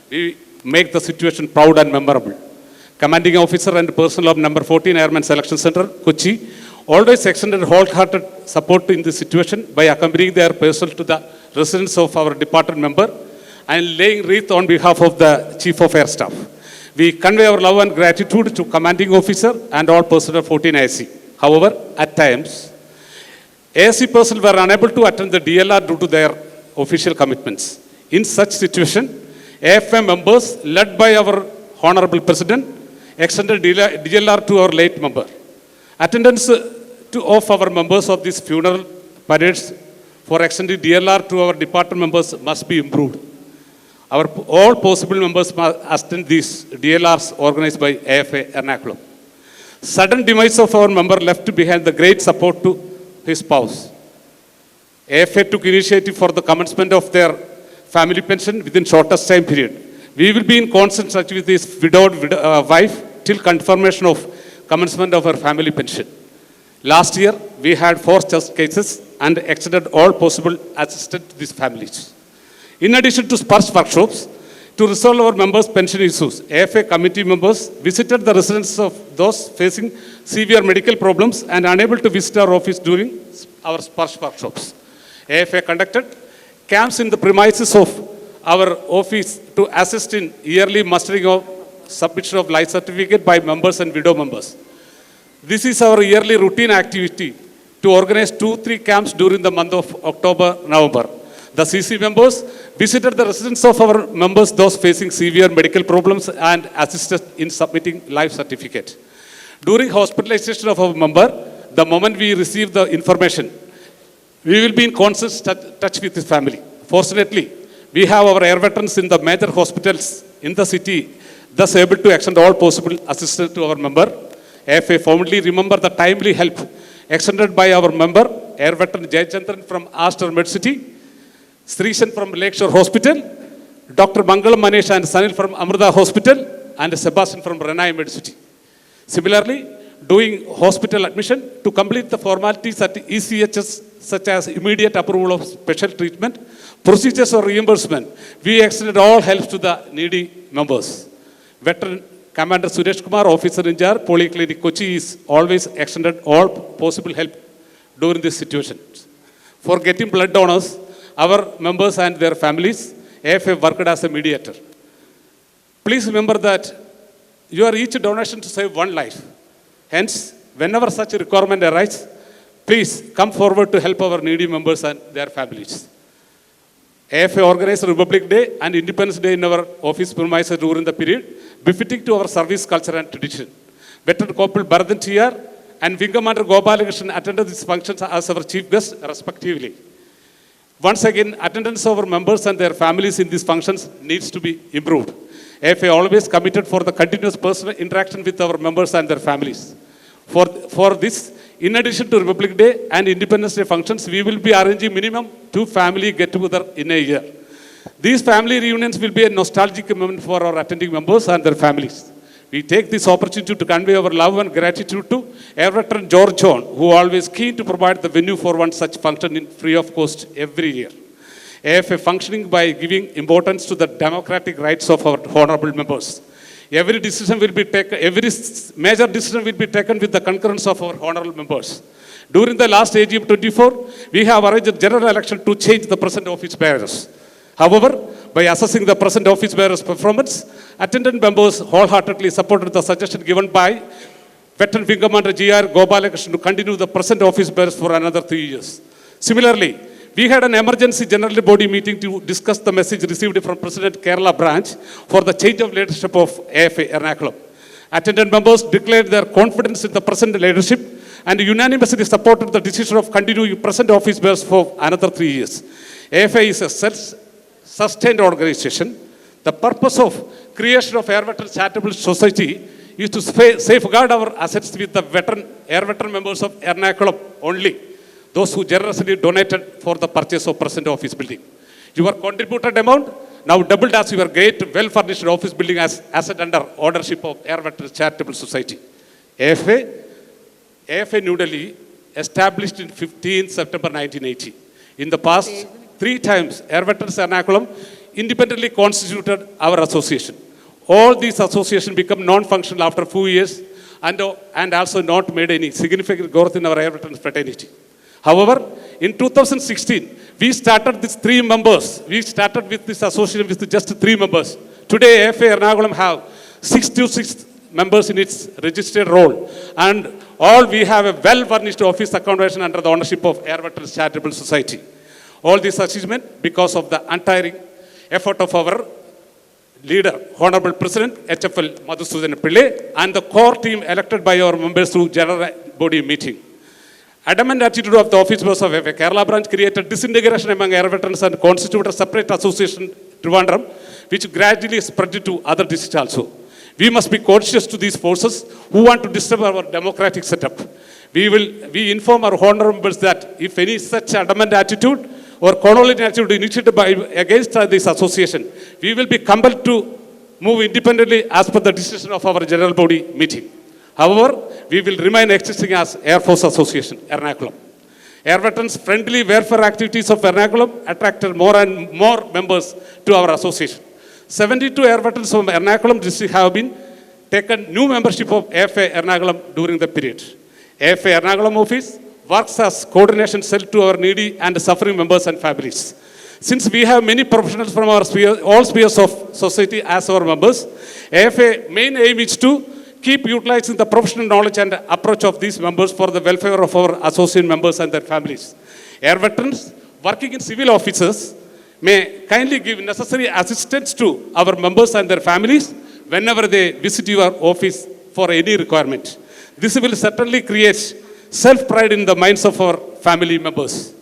we make the situation proud and memorable. Commanding officer and personnel of number 14 Airman Selection Center, Kochi, always extended wholehearted support in this situation by accompanying their personnel to the residence of our department member and laying wreath on behalf of the Chief of Air Staff. We convey our love and gratitude to commanding officer and all personnel of 14 IC. However, at times, ASC personnel were unable to attend the DLR due to their official commitments. In such situation, AFM members, led by our Honorable President, extended DLR to our late member. Attendance of our members of these funeral parades for extending DLR to our department members must be improved. All possible members must attend these DLRs organized by AFA Ernakulam. Sudden demise of our member left behind the great support to his spouse. AFA took initiative for the commencement of their family pension within shortest time period. We will be in constant touch with his widowed wife till confirmation of commencement of her family pension. Last year, we had 4 such cases and extended all possible assistance to these families. In addition to SPARSH workshops, to resolve our members' pension issues, AFA committee members visited the residences of those facing severe medical problems and unable to visit our office during our SPARSH workshops. AFA conducted camps in the premises of our office to assist in yearly mustering of submission of life certificate by members and widow members. This is our yearly routine activity to organize 2-3 camps during the month of October, November. The CC members visited the residence of our members, those facing severe medical problems, and assisted in submitting life certificate. During hospitalization of our member, the moment we receive the information, we will be in constant touch with his family. Fortunately, we have our air veterans in the major hospitals in the city, thus able to extend all possible assistance to our member. AFA fondly remember the timely help extended by our member, Air Veteran Jayachandran from Aster Medcity, Srishan from Lakeshore Hospital, Dr. Mangalam Manesh and Sanil from Amrita Hospital, and Sebastian from Renai Medcity. Similarly, doing hospital admission to complete the formalities at ECHS such as immediate approval of special treatment, procedures or reimbursement, we extended all help to the needy members. Veteran Commander Suresh Kumar, officer in charge, Polyclinic Kochi, is always extended all possible help during this situation. For getting blood donors, our members and their families, AFA worked as a mediator. Please remember that you are each donation to save one life. Hence, whenever such a requirement arises, please come forward to help our needy members and their families. AFA organized Republic Day and Independence Day in our office premises during the period, befitting to our service culture and tradition. Veteran Corporal Bharathan TR and Wing Commander Gopalakrishnan attended these functions as our chief guests, respectively. Once again, attendance of our members and their families in these functions needs to be improved. AFA always committed for the continuous personal interaction with our members and their families. For this, in addition to Republic Day and Independence Day functions, we will be arranging minimum 2 family get-together in a year. These family reunions will be a nostalgic moment for our attending members and their families. We take this opportunity to convey our love and gratitude to Air Veteran George John, who always keen to provide the venue for one such function in free of cost every year. AFA functioning by giving importance to the democratic rights of our honorable members. Every major decision will be taken with the concurrence of our honorable members. During the last AGM 24, we have arranged a general election to change the present office bearers. However, by assessing the present office bearers' performance, attendant members wholeheartedly supported the suggestion given by Veteran Wing Commander G.R. Gopalakrishnan to continue the present office bearers for another 3 years. Similarly, we had an emergency general body meeting to discuss the message received from President Kerala branch for the change of leadership of AFA Ernakulam. Attendant members declared their confidence in the present leadership and unanimously supported the decision of continuing present office bearers for another 3 years. AFA is a self-sustained organization. The purpose of creation of Air Veteran Charitable Society is to safeguard our assets with the Air Veteran members of Ernakulam only, those who generously donated for the purchase of present office building. Your contributed amount now doubled as your great well-furnished office building as asset under ownership of Air Veteran Charitable Society. AFA New Delhi, established in 15 September 1980. In the past 3 times, Air Veterans Ernakulam independently constituted our association. All these associations become non-functional after 4 years and also not made any significant growth in our Air Veterans fraternity. However, in 2016, we started with 3 members. We started with this association with just 3 members. Today, AFA Ernakulam have 66 members in its registered role. And all we have a well-furnished office accommodation under the ownership of Air Veterans Charitable Society. All this achievement because of the untiring effort of our leader, Honorable President HFL Madhusudan Pillai, and the core team elected by our members through general body meeting. Adamant attitude of the office bearers of AFA Kerala branch created disintegration among Air Veterans and constituted a separate association, Trivandrum, which gradually spread to other districts also. We must be conscious to these forces who want to disturb our democratic setup. We inform our honorable members that if any such adamant attitude or colonial attitude initiated against this association, we will be compelled to move independently as per the decision of our general body meeting. However, we will remain existing as Air Force Association, Ernakulam. Air Veterans friendly welfare activities of Ernakulam attracted more and more members to our association. 72 Air Veterans from Ernakulam district have been taken new membership of AFA Ernakulam during the period. AFA Ernakulam office works as coordination cell to our needy and suffering members and families. Since we have many professionals from our sphere, all spheres of society as our members, AFA main aim is to keep utilizing the professional knowledge and approach of these members for the welfare of our associate members and their families. Air veterans working in civil offices may kindly give necessary assistance to our members and their families whenever they visit your office for any requirement. This will certainly create self-pride in the minds of our family members.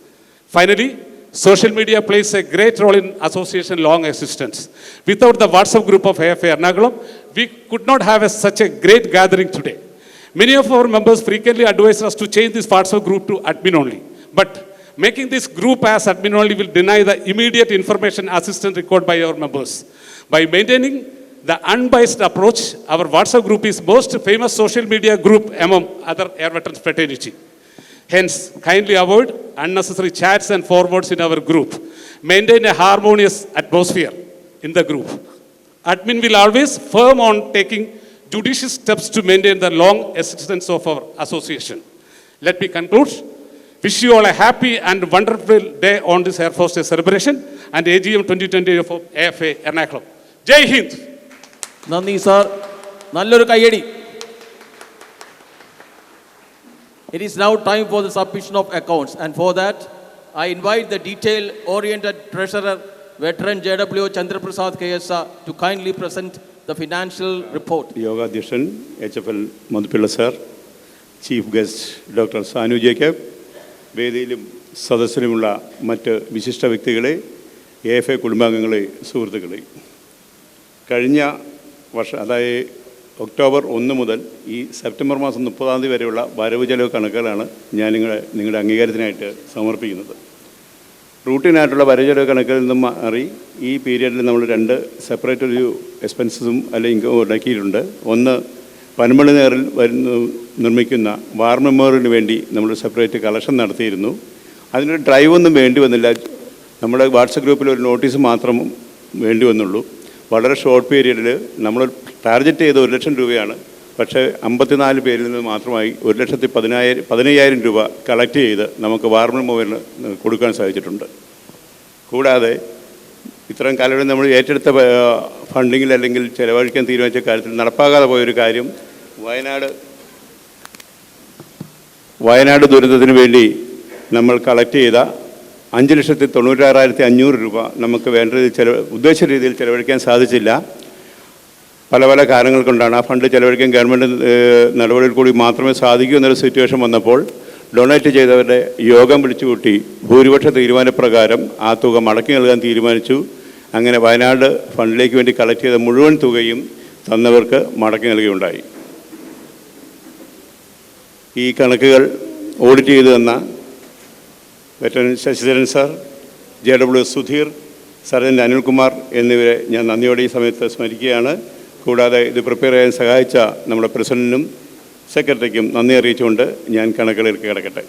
Finally, social media plays a great role in association long existence. Without the WhatsApp group of AFA Ernakulam, we could not have such a great gathering today. Many of our members frequently advise us to change this WhatsApp group to admin only. But making this group as admin only will deny the immediate information assistance required by our members. By maintaining the unbiased approach, our WhatsApp group is most famous social media group among other Air Veterans fraternity. Hence, kindly avoid unnecessary chats and forwards in our group. Maintain a harmonious atmosphere in the group. Admin will always firm on taking judicious steps to maintain the long existence of our association. Let me conclude. Wish you all a happy and wonderful day on this Air Force Day celebration and AGM 2020 of AFA Ernakulam. Jai Hind! നന്ദി sir, നല്ലൊരു കയ്യടി. It is now time for the submission of accounts, and for that I invite the detail-oriented treasurer, veteran JW Chandraprasad KSA, to kindly present the financial report. യോഗാധ്യക്ഷൻ HFL Madhupillai sir, chief guest doctor Sanu Jacob, വേദിയിലും സദസ്സിലുമുള്ള മറ്റ് വിശിഷ്ട വ്യക്തികളെ, AFA കുടുംബാംഗങ്ങളെ, സുഹൃത്തുക്കളെ, കഴിഞ്ഞ വർഷം അതായത് ഒക്ടോബർ 1 മുതൽ ഈ സെപ്റ്റംബർ മാസം 30 വരെയുള്ള വരവ് ചെലവ് കണക്കുകളാണ് ഞാൻ നിങ്ങളുടെ അംഗീകാരത്തിനായിട്ട് സമർപ്പിക്കുന്നത്. റൂട്ടീനായിട്ടുള്ള വരവ് ചെലവ് കണക്കുകളിൽ നിന്നും മാറി ഈ പീരിയഡിൽ നമ്മൾ 2 സെപ്പറേറ്റ് ഒരു എക്സ്പെൻസസും അല്ലെങ്കിൽ ഉണ്ടാക്കിയിട്ടുണ്ട്. ഒന്ന്, പനമ്പള്ളി നഗറിൽ നിർമ്മിക്കുന്ന വാർ മെമ്മോറിയലിന് വേണ്ടി നമ്മൾ സെപ്പറേറ്റ് കളക്ഷൻ നടത്തിയിരുന്നു. അതിനൊരു ഡ്രൈവൊന്നും വേണ്ടി വന്നില്ല. നമ്മുടെ വാട്സപ്പ് ഗ്രൂപ്പിൽ ഒരു നോട്ടീസ് മാത്രം വേണ്ടി വന്നുള്ളൂ. വളരെ ഷോർട്ട് പീരീഡിൽ നമ്മൾ ടാർഗറ്റ് ചെയ്ത് 1 ലക്ഷം രൂപയാണ്. പക്ഷേ 54 പേരിൽ നിന്ന് മാത്രമായി 1,15,000 രൂപ കളക്ട് ചെയ്ത് നമുക്ക് വാർ മെമ്മോറിയലിന് കൊടുക്കാൻ സാധിച്ചിട്ടുണ്ട്. കൂടാതെ ഇത്രയും കാലങ്ങളിൽ നമ്മൾ ഏറ്റെടുത്ത ഫണ്ടിങ്ങിൽ അല്ലെങ്കിൽ ചെലവഴിക്കാൻ തീരുമാനിച്ച കാര്യത്തിൽ നടപ്പാകാതെ പോയൊരു കാര്യം, വയനാട് ദുരന്തത്തിന് വേണ്ടി നമ്മൾ കളക്ട് ചെയ്ത 5,96,500 രൂപ നമുക്ക് വേണ്ട രീതിയിൽ ഉദ്ദേശിച്ച രീതിയിൽ ചെലവഴിക്കാൻ സാധിച്ചില്ല. പല പല കാരണങ്ങൾ കൊണ്ടാണ്. ആ ഫണ്ട് ചെലവഴിക്കാൻ ഗവൺമെൻറ് നടപടിയിൽ കൂടി മാത്രമേ സാധിക്കൂ എന്നൊരു സിറ്റുവേഷൻ വന്നപ്പോൾ ഡൊണേറ്റ് ചെയ്തവരുടെ യോഗം വിളിച്ചുകൂട്ടി ഭൂരിപക്ഷ തീരുമാനപ്രകാരം ആ തുക മടക്കി നൽകാൻ തീരുമാനിച്ചു. അങ്ങനെ വയനാട് ഫണ്ടിലേക്ക് വേണ്ടി കളക്ട് ചെയ്ത മുഴുവൻ തുകയും തന്നവർക്ക് മടക്കി നൽകുകയുണ്ടായി. ഈ കണക്കുകൾ ഓഡിറ്റ് ചെയ്തു തന്ന veteran Sasidharan sir, JW Sudheer, sergeant Anilkumar എന്നിവരെ ഞാൻ നന്ദിയോടെ ഈ സമയത്ത് സ്മരിക്കുകയാണ്. കൂടാതെ ഇത് പ്രിപ്പയർ ചെയ്യാൻ സഹായിച്ച നമ്മുടെ പ്രസിഡൻറ്റിനും സെക്രട്ടറിക്കും നന്ദി അറിയിച്ചുകൊണ്ട് ഞാൻ കണക്കുകളിലേക്ക് കിടക്കട്ടെ.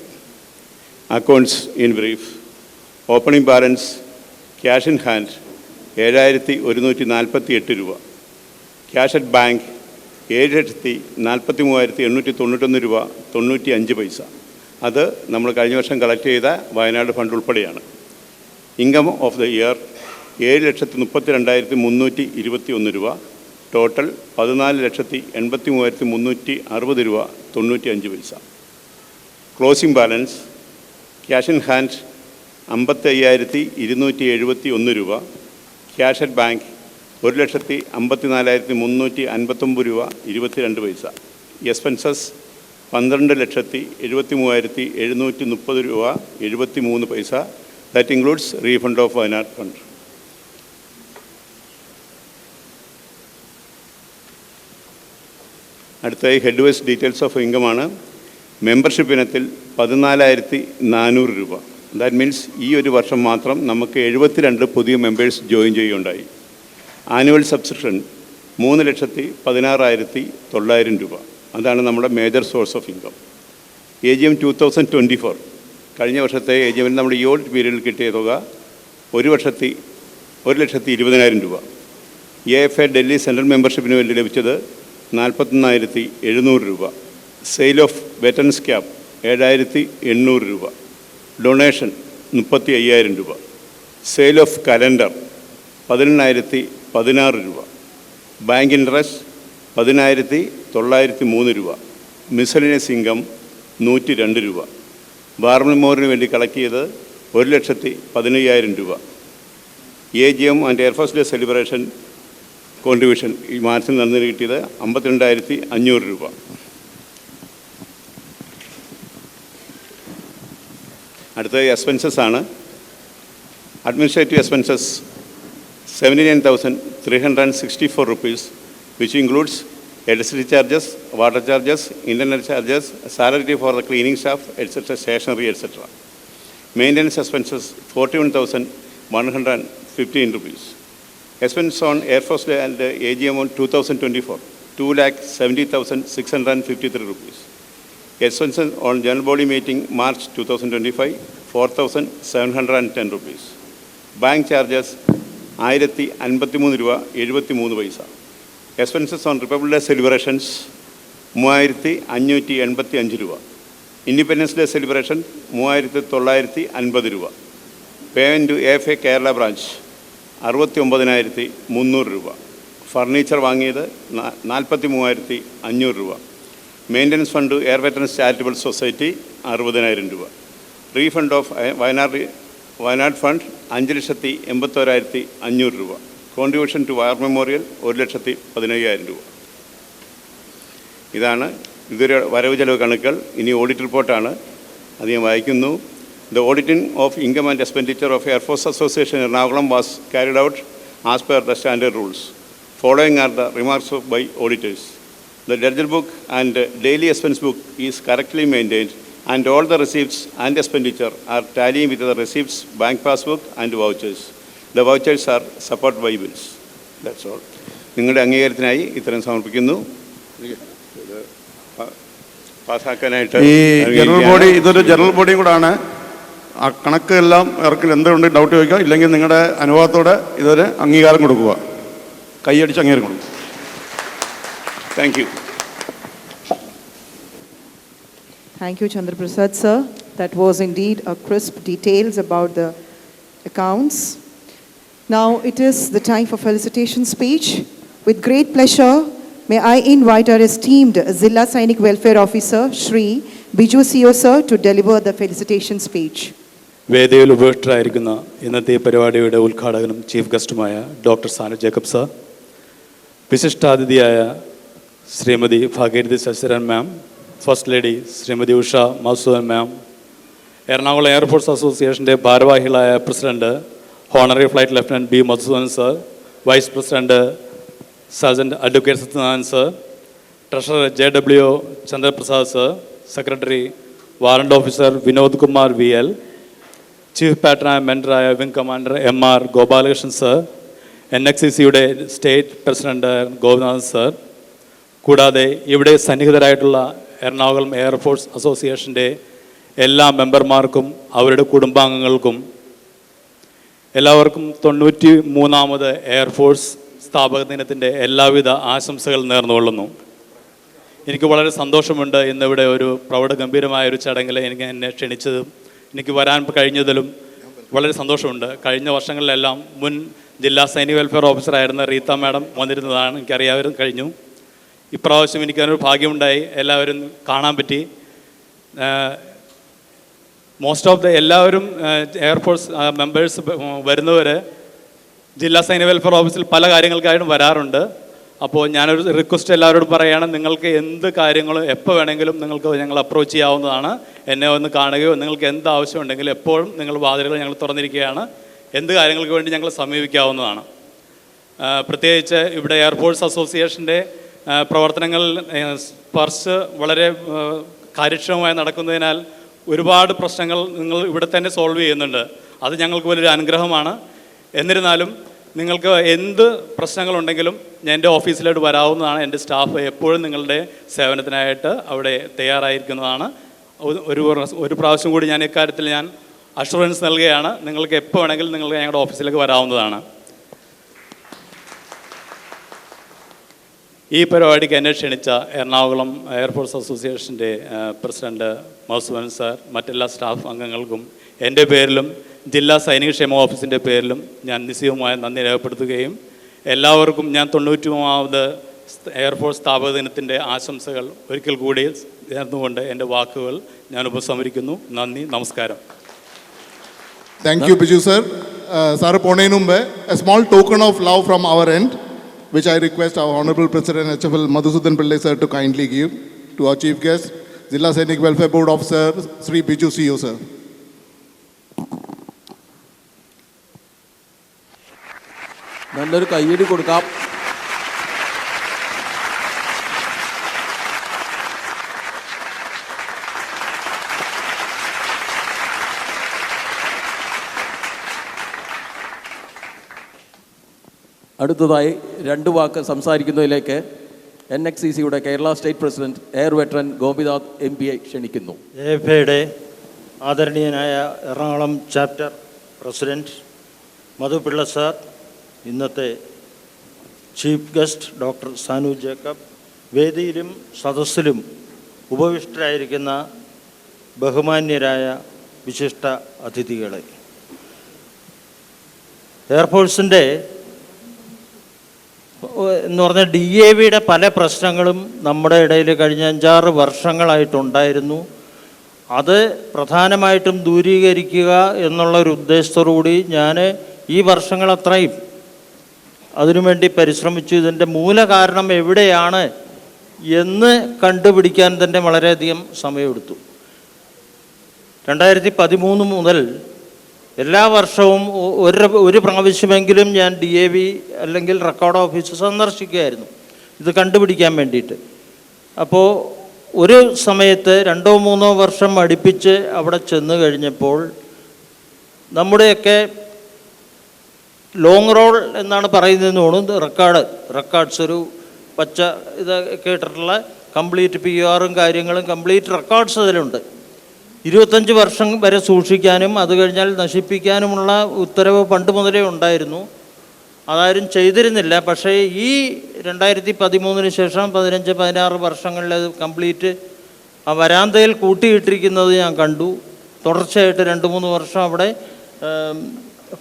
Accounts in brief. Opening balance cash in hand 7,148 രൂപ. ക്യാഷ് അറ്റ് ബാങ്ക് 7,43,891 രൂപ 95 പൈസ. അത് നമ്മൾ കഴിഞ്ഞ വർഷം കളക്ട് ചെയ്ത വയനാട് ഫണ്ട് ഉൾപ്പെടെയാണ്. ഇൻകം ഓഫ് ദ ഇയർ 7,32,321 രൂപ. ടോട്ടൽ 14,83,360 രൂപ 95 പൈസ. Closing balance cash in hand 55,271 രൂപ. ക്യാഷ് അറ്റ് ബാങ്ക് 1,54,359 രൂപ 22 പൈസ. എക്സ്പെൻസസ് 12,73,730 രൂപ 73 പൈസ. That includes refund of Wayanad fund. അടുത്തായി ഹെഡ് വൈസ് ഡീറ്റെയിൽസ് ഓഫ് ഇൻകമാണ്. മെമ്പർഷിപ്പ് ഇനത്തിൽ 14,400 രൂപ. ദാറ്റ് മീൻസ് ഈ ഒരു വർഷം മാത്രം നമുക്ക് 72 പുതിയ മെമ്പേഴ്സ് ജോയിൻ ചെയ്യുകയുണ്ടായി. ആനുവൽ സബ്സ്ക്രിപ്ഷൻ 3,16,900 രൂപ. അതാണ് നമ്മുടെ major source of income. AGM 2024 കഴിഞ്ഞ വർഷത്തെ AGMൽ നമ്മുടെ ഈ ഓഡിറ്റ് പീരീഡിൽ കിട്ടിയ തുക 1,20,20,000 രൂപ. AFA ഡൽഹി സെൻട്രൽ മെമ്പർഷിപ്പിന് വേണ്ടി ലഭിച്ചത് 41,700 രൂപ. സെയിൽ ഓഫ് വെറ്ററൻസ് ക്യാബ് 7,800 രൂപ. ഡൊണേഷൻ 35,000 രൂപ. സെയിൽ ഓഫ് കലണ്ടർ 18,016 രൂപ. ബാങ്ക് ഇൻട്രസ്റ്റ് 10,903 രൂപ. മിസലിനിയസ് ഇൻകം 102 രൂപ. വാർ മെമ്മോറിയലിന് വേണ്ടി കളക്ട് ചെയ്തത് 1,15,000 രൂപ. AGM and air force day celebration contribution ഈ മാർച്ചിൽ നടന്നു കിട്ടിയത് 52,500 രൂപ. അടുത്തത് എക്സ്പെൻസസ് ആണ്. Administrative expenses 79,364 rupees, which includes electricity charges, water charges, internet charges, salary for the cleaning staff, etc., stationery, etc. Maintenance expenses 41,115 rupees. Expense on Air Force Day and AGM on 2024, 2,70,653 rupees. Expenses on General Body Meeting March 2025, 4,710 rupees. Bank charges 1,053 രൂപ 73 പൈസ. Expenses on Republic Day celebrations 3,585 രൂപ. Independence Day celebration 3,950 രൂപ. Payment to AFA Kerala branch 69,300 രൂപ. Furniture വാങ്ങിയത് 43,500 രൂപ. Maintenance fund air veterans charitable society 60,000 രൂപ. Refund of Wayanad fund 5,81,500 രൂപ. Contribution to war memorial 1,15,000 രൂപ. ഇതാണ് ഇതൊരു വരവ് ചെലവ് കണക്കുകൾ. ഇനി ഓഡിറ്റ് റിപ്പോർട്ടാണ്, അത് ഞാൻ വായിക്കുന്നു. The auditing of income and expenditure of air force association Ernakulam was carried out as per the standard rules. Following are the remarks by auditors. The ledger book and daily expense book is correctly maintained, and all the receipts and expenditure are tallying with the receipts, bank passbook and vouchers. The vouchers are supported by bills. That's all. നിങ്ങളുടെ അംഗീകാരത്തിനായി ഇത്തരം സമർപ്പിക്കുന്നു. പാസ്സാക്കാനായിട്ട് ഈ general body ഇതൊരു general ബോഡിയും കൂടാണ്. ആ കണക്ക് എല്ലാം ഇറക്കിൽ എന്തുകൊണ്ട് ഡൗട്ട് ചോദിക്കുക, ഇല്ലെങ്കിൽ നിങ്ങളുടെ അനുഭവത്തോടെ ഇതൊരു അംഗീകാരം കൊടുക്കുക, കൈയടിച്ച് അംഗീകാരം കൊടുക്കുക. Thank you. Thank you, Chandra Prasad, sir. That was indeed a crisp details about the accounts. Now it is the time for felicitation speech. With great pleasure, may I invite our esteemed Zilla Sainik Welfare Officer, Shri Biju CO, sir, to deliver the felicitation speech. വേദിയിൽ ഉപവിഷ്ടരായിരിക്കുന്ന ഇന്നത്തെ പരിപാടിയുടെ ഉദ്ഘാടകനും chief ഗസ്റ്റുമായ doctor Sanu Jacob sir, വിശിഷ്ടാതിഥിയായ Shrimati Bhagirathi Sasidharan ma'am, first lady Shrimati Usha Madhusudan ma'am, Ernakulam air force അസോസിയേഷൻ്റെ ഭാരവാഹികളായ president honorary flight lieutenant B Madhusudan sir, vice president sergeant advocate Sathyanarayan sir, treasurer JW Chandraprasad sir, secretary warrant officer Vinod Kumar VL, chief പാറ്റനായ മെൻറ്ററായ wing commander MR Gopalakrishnan sir, NXCCയുടെ state president Gopinathan sir, കൂടാതെ ഇവിടെ സന്നിഹിതരായിട്ടുള്ള Ernakulam air force അസോസിയേഷൻ്റെ എല്ലാ മെമ്പർമാർക്കും അവരുടെ കുടുംബാംഗങ്ങൾക്കും എല്ലാവർക്കും 93ാമത് എയർഫോഴ്സ് സ്ഥാപക ദിനത്തിൻ്റെ എല്ലാവിധ ആശംസകൾ നേർന്നുകൊള്ളുന്നു. എനിക്ക് വളരെ സന്തോഷമുണ്ട് ഇന്നിവിടെ ഒരു പ്രൗഢഗംഭീരമായ ഒരു ചടങ്ങിൽ എന്നെ ക്ഷണിച്ചതും എനിക്ക് വരാൻ കഴിഞ്ഞതിലും വളരെ സന്തോഷമുണ്ട്. കഴിഞ്ഞ വർഷങ്ങളിലെല്ലാം മുൻ ജില്ലാ സൈനിക വെൽഫെയർ ഓഫീസറായിരുന്ന റീത്ത മാഡം വന്നിരുന്നതാണ്, എനിക്കറിയാൻ കഴിഞ്ഞു. ഇപ്രാവശ്യം എനിക്കതിനൊരു ഭാഗ്യമുണ്ടായി, എല്ലാവരും കാണാൻ പറ്റി. മോസ്റ്റ് ഓഫ് ദ എല്ലാവരും എയർഫോഴ്സ് മെമ്പേഴ്സ് വരുന്നവർ ജില്ലാ സൈനിക വെൽഫെയർ ഓഫീസിൽ പല കാര്യങ്ങൾക്കായിട്ടും വരാറുണ്ട്. അപ്പോൾ ഞാനൊരു റിക്വസ്റ്റ് എല്ലാവരോടും പറയുകയാണ്, നിങ്ങൾക്ക് എന്ത് കാര്യങ്ങളും എപ്പോൾ വേണമെങ്കിലും നിങ്ങൾക്ക് ഞങ്ങൾ അപ്രോച്ച് ചെയ്യാവുന്നതാണ്. എന്നെ ഒന്ന് കാണുകയോ നിങ്ങൾക്ക് എന്ത് ആവശ്യമുണ്ടെങ്കിലും എപ്പോഴും നിങ്ങൾ വാതിലുകൾ ഞങ്ങൾ തുറന്നിരിക്കുകയാണ്. എന്ത് കാര്യങ്ങൾക്ക് വേണ്ടി ഞങ്ങൾ സമീപിക്കാവുന്നതാണ്. പ്രത്യേകിച്ച് ഇവിടെ എയർഫോഴ്സ് അസോസിയേഷൻ്റെ പ്രവർത്തനങ്ങൾ സ്പർശ് വളരെ കാര്യക്ഷമമായി നടക്കുന്നതിനാൽ ഒരുപാട് പ്രശ്നങ്ങൾ നിങ്ങൾ ഇവിടെ തന്നെ സോൾവ് ചെയ്യുന്നുണ്ട്. അത് ഞങ്ങൾക്ക് വലിയൊരു അനുഗ്രഹമാണ്. എന്നിരുന്നാലും നിങ്ങൾക്ക് എന്ത് പ്രശ്നങ്ങളുണ്ടെങ്കിലും എൻ്റെ ഓഫീസിലോട്ട് വരാവുന്നതാണ്. എൻ്റെ സ്റ്റാഫ് എപ്പോഴും നിങ്ങളുടെ സേവനത്തിനായിട്ട് അവിടെ തയ്യാറായിരിക്കുന്നതാണ്. ഒരു പ്രാവശ്യം കൂടി ഞാൻ ഇക്കാര്യത്തിൽ ഞാൻ അഷുറൻസ് നൽകുകയാണ്. നിങ്ങൾക്ക് എപ്പോൾ വേണമെങ്കിലും നിങ്ങൾക്ക് ഞങ്ങളുടെ ഓഫീസിലേക്ക് വരാവുന്നതാണ്. ഈ പരിപാടിക്ക് എന്നെ ക്ഷണിച്ച എറണാകുളം എയർഫോഴ്സ് അസോസിയേഷൻ്റെ പ്രസിഡന്റ് മധുസൂദൻ സാർ, മറ്റെല്ലാ സ്റ്റാഫ് അംഗങ്ങൾക്കും എൻ്റെ പേരിലും ജില്ലാ സൈനികക്ഷേമ ഓഫീസിൻ്റെ പേരിലും ഞാൻ നിശ്ചയമായ നന്ദി രേഖപ്പെടുത്തുകയും എല്ലാവർക്കും ഞാൻ 93ാമത് എയർഫോഴ്സ് സ്ഥാപക ദിനത്തിൻ്റെ ആശംസകൾ ഒരിക്കൽ കൂടി നേർന്നുകൊണ്ട് എൻ്റെ വാക്കുകൾ ഞാൻ ഉപസംഹരിക്കുന്നു. നന്ദി, നമസ്കാരം. Thank you, Biju sir. Sir, Ponenumbe, a small token of love from our end, which I request our Honorable President HFL Madhusudan Pillai sir to kindly give to our chief guest, Jilla Sainik Welfare Board Officer Sri Biju CEO sir. നല്ലൊരു കയ്യടി കൊടുക്കാം. അടുത്തതായി 2 വാക്ക് സംസാരിക്കുന്നതിലേക്ക് NXCCയുടെ Kerala state president air veteran Gopinath MPയെ ക്ഷണിക്കുന്നു. AFAയുടെ ആദരണീയനായ Ernakulam chapter president Madhupillai sir, ഇന്നത്തെ chief guest doctor Sanu Jacob, വേദിയിലും സദസ്സിലും ഉപവിഷ്ടരായിരിക്കുന്ന ബഹുമാന്യരായ വിശിഷ്ട അതിഥികളെ, എയർഫോഴ്സിൻ്റെ എന്ന് പറഞ്ഞാൽ DAVയുടെ പല പ്രശ്നങ്ങളും നമ്മുടെ ഇടയിൽ കഴിഞ്ഞ 5-6 വർഷങ്ങളായിട്ടുണ്ടായിരുന്നു. അത് പ്രധാനമായിട്ടും ദൂരീകരിക്കുക എന്നുള്ളൊരു ഉദ്ദേശത്തോടുകൂടി ഞാൻ ഈ വർഷങ്ങളത്രയും അതിനുവേണ്ടി പരിശ്രമിച്ചു. ഇതിൻ്റെ മൂലകാരണം എവിടെയാണ് എന്ന് കണ്ടുപിടിക്കാൻ തന്നെ വളരെയധികം സമയമെടുത്തു. 2013 മുതൽ എല്ലാ വർഷവും ഒരു പ്രാവശ്യമെങ്കിലും ഞാൻ DAV അല്ലെങ്കിൽ റെക്കോർഡ് ഓഫീസ് സന്ദർശിക്കുകയായിരുന്നു ഇത് കണ്ടുപിടിക്കാൻ വേണ്ടിയിട്ട്. അപ്പോൾ ഒരു സമയത്ത് 2-3 വർഷം അടുപ്പിച്ച് അവിടെ ചെന്ന് കഴിഞ്ഞപ്പോൾ നമ്മുടെയൊക്കെ ലോങ് റോൾ എന്നാണ് പറയുന്നതെന്ന് തോന്നുന്നു, റെക്കോർഡ്സ് ഒരു പച്ച ഇത് കേട്ടിട്ടുള്ള കംപ്ലീറ്റ് PRും കാര്യങ്ങളും കംപ്ലീറ്റ് റെക്കോർഡ്സ് അതിലുണ്ട്. 25 വർഷം വരെ സൂക്ഷിക്കാനും അത് കഴിഞ്ഞാൽ നശിപ്പിക്കാനുമുള്ള ഉത്തരവ് പണ്ട് മുതലേ ഉണ്ടായിരുന്നു. അതാരും ചെയ്തിരുന്നില്ല. പക്ഷേ ഈ 2013 ശേഷം 15-16 വർഷങ്ങളിൽ അത് കംപ്ലീറ്റ് ആ വരാന്തയിൽ കൂട്ടിയിട്ടിരിക്കുന്നത് ഞാൻ കണ്ടു. തുടർച്ചയായിട്ട് 2-3 വർഷം അവിടെ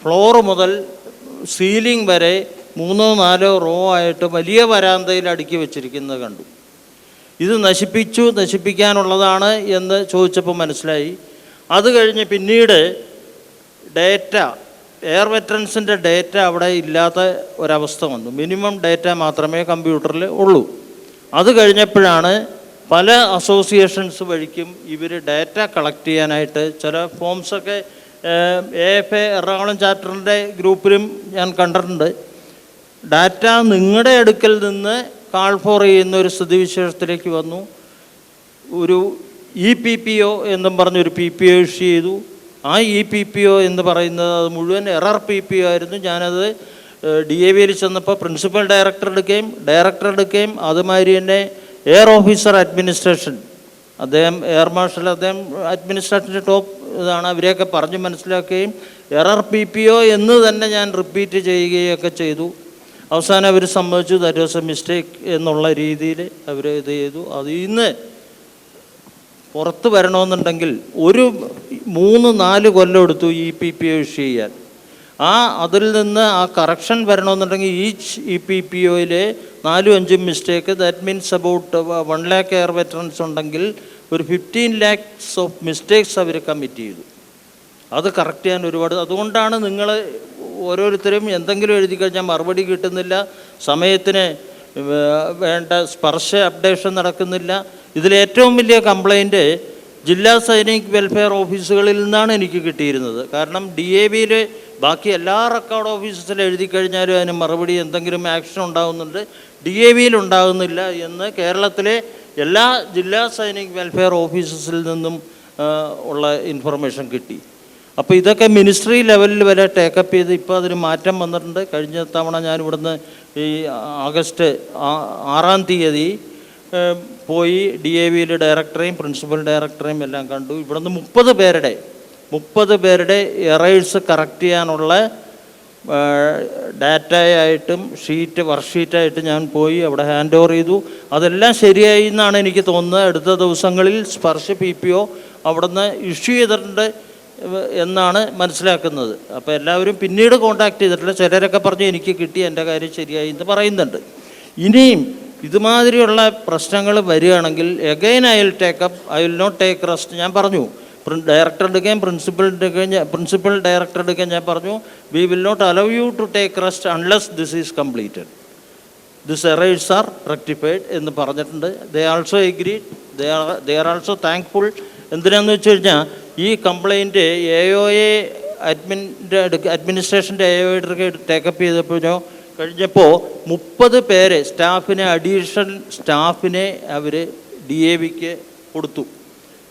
ഫ്ലോർ മുതൽ സീലിംഗ് വരെ 3-4 റോ ആയിട്ട് വലിയ വരാന്തയിൽ അടുക്കി വെച്ചിരിക്കുന്നത് കണ്ടു. ഇത് നശിപ്പിക്കാനുള്ളതാണ് എന്ന് ചോദിച്ചപ്പോൾ മനസ്സിലായി. അത് കഴിഞ്ഞ് പിന്നീട് ഡേറ്റ, എയർ വെറ്ററൻസിൻ്റെ ഡേറ്റ അവിടെ ഇല്ലാത്ത ഒരവസ്ഥ വന്നു. മിനിമം ഡേറ്റ മാത്രമേ കമ്പ്യൂട്ടറിൽ ഉള്ളൂ. അത് കഴിഞ്ഞപ്പോഴാണ് പല അസോസിയേഷൻസ് വഴിക്കും ഇവർ ഡേറ്റ കളക്ട് ചെയ്യാനായിട്ട് ചില ഫോംസൊക്കെ AFA എറണാകുളം ചാപ്റ്ററിൻ്റെ ഗ്രൂപ്പിലും ഞാൻ കണ്ടിട്ടുണ്ട്. ഡാറ്റ നിങ്ങളുടെ അടുക്കൽ നിന്ന് കാൾ ഫോർ ചെയ്യുന്ന ഒരു സ്ഥിതിവിശേഷത്തിലേക്ക് വന്നു. ഒരു EPPO എന്നും പറഞ്ഞൊരു PPO ഇഷ്യൂ ചെയ്തു. ആ EPPO എന്ന് പറയുന്നത് അത് മുഴുവൻ എറർ PPO ആയിരുന്നു. ഞാനത് DAVയിൽ ചെന്നപ്പോൾ പ്രിൻസിപ്പൽ ഡയറക്ടർ എടുക്കുകയും അതുമാതിരി തന്നെ എയർ ഓഫീസർ അഡ്മിനിസ്ട്രേഷൻ, അദ്ദേഹം എയർ മാർഷൽ, അദ്ദേഹം അഡ്മിനിസ്ട്രേഷൻ്റെ ടോപ്പ് ഇതാണ്, അവരെയൊക്കെ പറഞ്ഞ് മനസ്സിലാക്കുകയും എറർ PPO എന്ന് തന്നെ ഞാൻ റിപ്പീറ്റ് ചെയ്യുകയൊക്കെ ചെയ്തു. അവസാനം അവർ സമ്മതിച്ചു ദാറ്റ് വാസ് എ മിസ്റ്റേക്ക് എന്നുള്ള രീതിയിൽ അവർ ഇത് ചെയ്തു. അത് ഇന്ന് പുറത്ത് വരണമെന്നുണ്ടെങ്കിൽ ഒരു 3-4 കൊല്ലം എടുത്തു EPPO ഇഷ്യൂ ചെയ്യാൻ. അതിൽ നിന്ന് ആ കറക്ഷൻ വരണമെന്നുണ്ടെങ്കിൽ ഈച്ച് EPPOയിലെ 4-5 mistake, that means about 1 lakh air veterans ഉണ്ടെങ്കിൽ ഒരു 15 lakhs ഓഫ് മിസ്റ്റേക്സ് അവർ കമ്മിറ്റ് ചെയ്തു. അത് കറക്റ്റ് ചെയ്യാൻ ഒരുപാട്. അതുകൊണ്ടാണ് നിങ്ങൾ ഓരോരുത്തരും എന്തെങ്കിലും എഴുതി കഴിഞ്ഞാൽ മറുപടി കിട്ടുന്നില്ല, സമയത്തിന് വേണ്ട സ്പർശ അപ്ഡേഷൻ നടക്കുന്നില്ല. ഇതിലേറ്റവും വലിയ കംപ്ലൈൻറ്റ് ജില്ലാ സൈനിക് വെൽഫെയർ ഓഫീസുകളിൽ നിന്നാണ് എനിക്ക് കിട്ടിയിരുന്നത്. കാരണം DAVയിൽ ബാക്കി എല്ലാ റെക്കോർഡ് ഓഫീസിൽ എഴുതി കഴിഞ്ഞാലും അതിന് മറുപടി എന്തെങ്കിലും ആക്ഷൻ ഉണ്ടാകുന്നുണ്ട്, DAVയിൽ ഉണ്ടാകുന്നില്ല എന്ന് കേരളത്തിലെ എല്ലാ ജില്ലാ സൈനിക് വെൽഫെയർ ഓഫീസസിൽ നിന്നും ഉള്ള ഇൻഫർമേഷൻ കിട്ടി. അപ്പോൾ ഇതൊക്കെ മിനിസ്ട്രി ലെവലിൽ വരെ ടേക്കപ്പ് ചെയ്ത് ഇപ്പോൾ അതിന് മാറ്റം വന്നിട്ടുണ്ട്. കഴിഞ്ഞ തവണ ഞാൻ ഇവിടുന്ന് ഈ ഓഗസ്റ്റ് 6-ാം തീയതി പോയി DAVയിൽ ഡയറക്ടറെയും പ്രിൻസിപ്പൽ ഡയറക്ടറെയും എല്ലാം കണ്ടു. ഇവിടുന്ന് 30 പേരുടെ എറേഴ്സ് കറക്റ്റ് ചെയ്യാനുള്ള ഡാറ്റയായിട്ടും വർക്ക്ഷീറ്റായിട്ട് ഞാൻ പോയി അവിടെ ഹാൻഡ് ഓവർ ചെയ്തു. അതെല്ലാം ശരിയായി എന്നാണ് എനിക്ക് തോന്നുന്നത്. അടുത്ത ദിവസങ്ങളിൽ സ്പർശ PPO അവിടുന്ന് ഇഷ്യൂ ചെയ്തിട്ടുണ്ട്. എന്നാണ് മനസ്സിലാക്കുന്നത്. അപ്പോൾ എല്ലാവരും പിന്നീട് കോൺടാക്ട് ചെയ്തിട്ടില്ല. ചിലരൊക്കെ പറഞ്ഞു എനിക്ക് കിട്ടി, എൻ്റെ കാര്യം ശരിയായി എന്ന് പറയുന്നുണ്ട്. ഇനിയും ഇതുമാതിരിയുള്ള പ്രശ്നങ്ങൾ വരികയാണെങ്കിൽ again I will not take rest. ഞാൻ പറഞ്ഞു ഡയറക്ടർ എടുക്കുകയും പ്രിൻസിപ്പൽ ഡയറക്ടർ എടുക്കുകയും ഞാൻ പറഞ്ഞു we will not allow you to take rest unless this is completed, this errors are rectified എന്ന് പറഞ്ഞിട്ടുണ്ട്. They also agreed, they are also thankful. എന്തിനാന്ന് വെച്ച് കഴിഞ്ഞാൽ ഈ കംപ്ലയിൻറ്റ് അഡ്മിനിസ്ട്രേഷൻ്റെ AOA ടേക്കപ്പ് ചെയ്തപ്പോഴോ കഴിഞ്ഞപ്പോൾ 30 പേരെ സ്റ്റാഫിനെ അഡീഷണൽ സ്റ്റാഫിനെ അവർ DAVക്ക് കൊടുത്തു.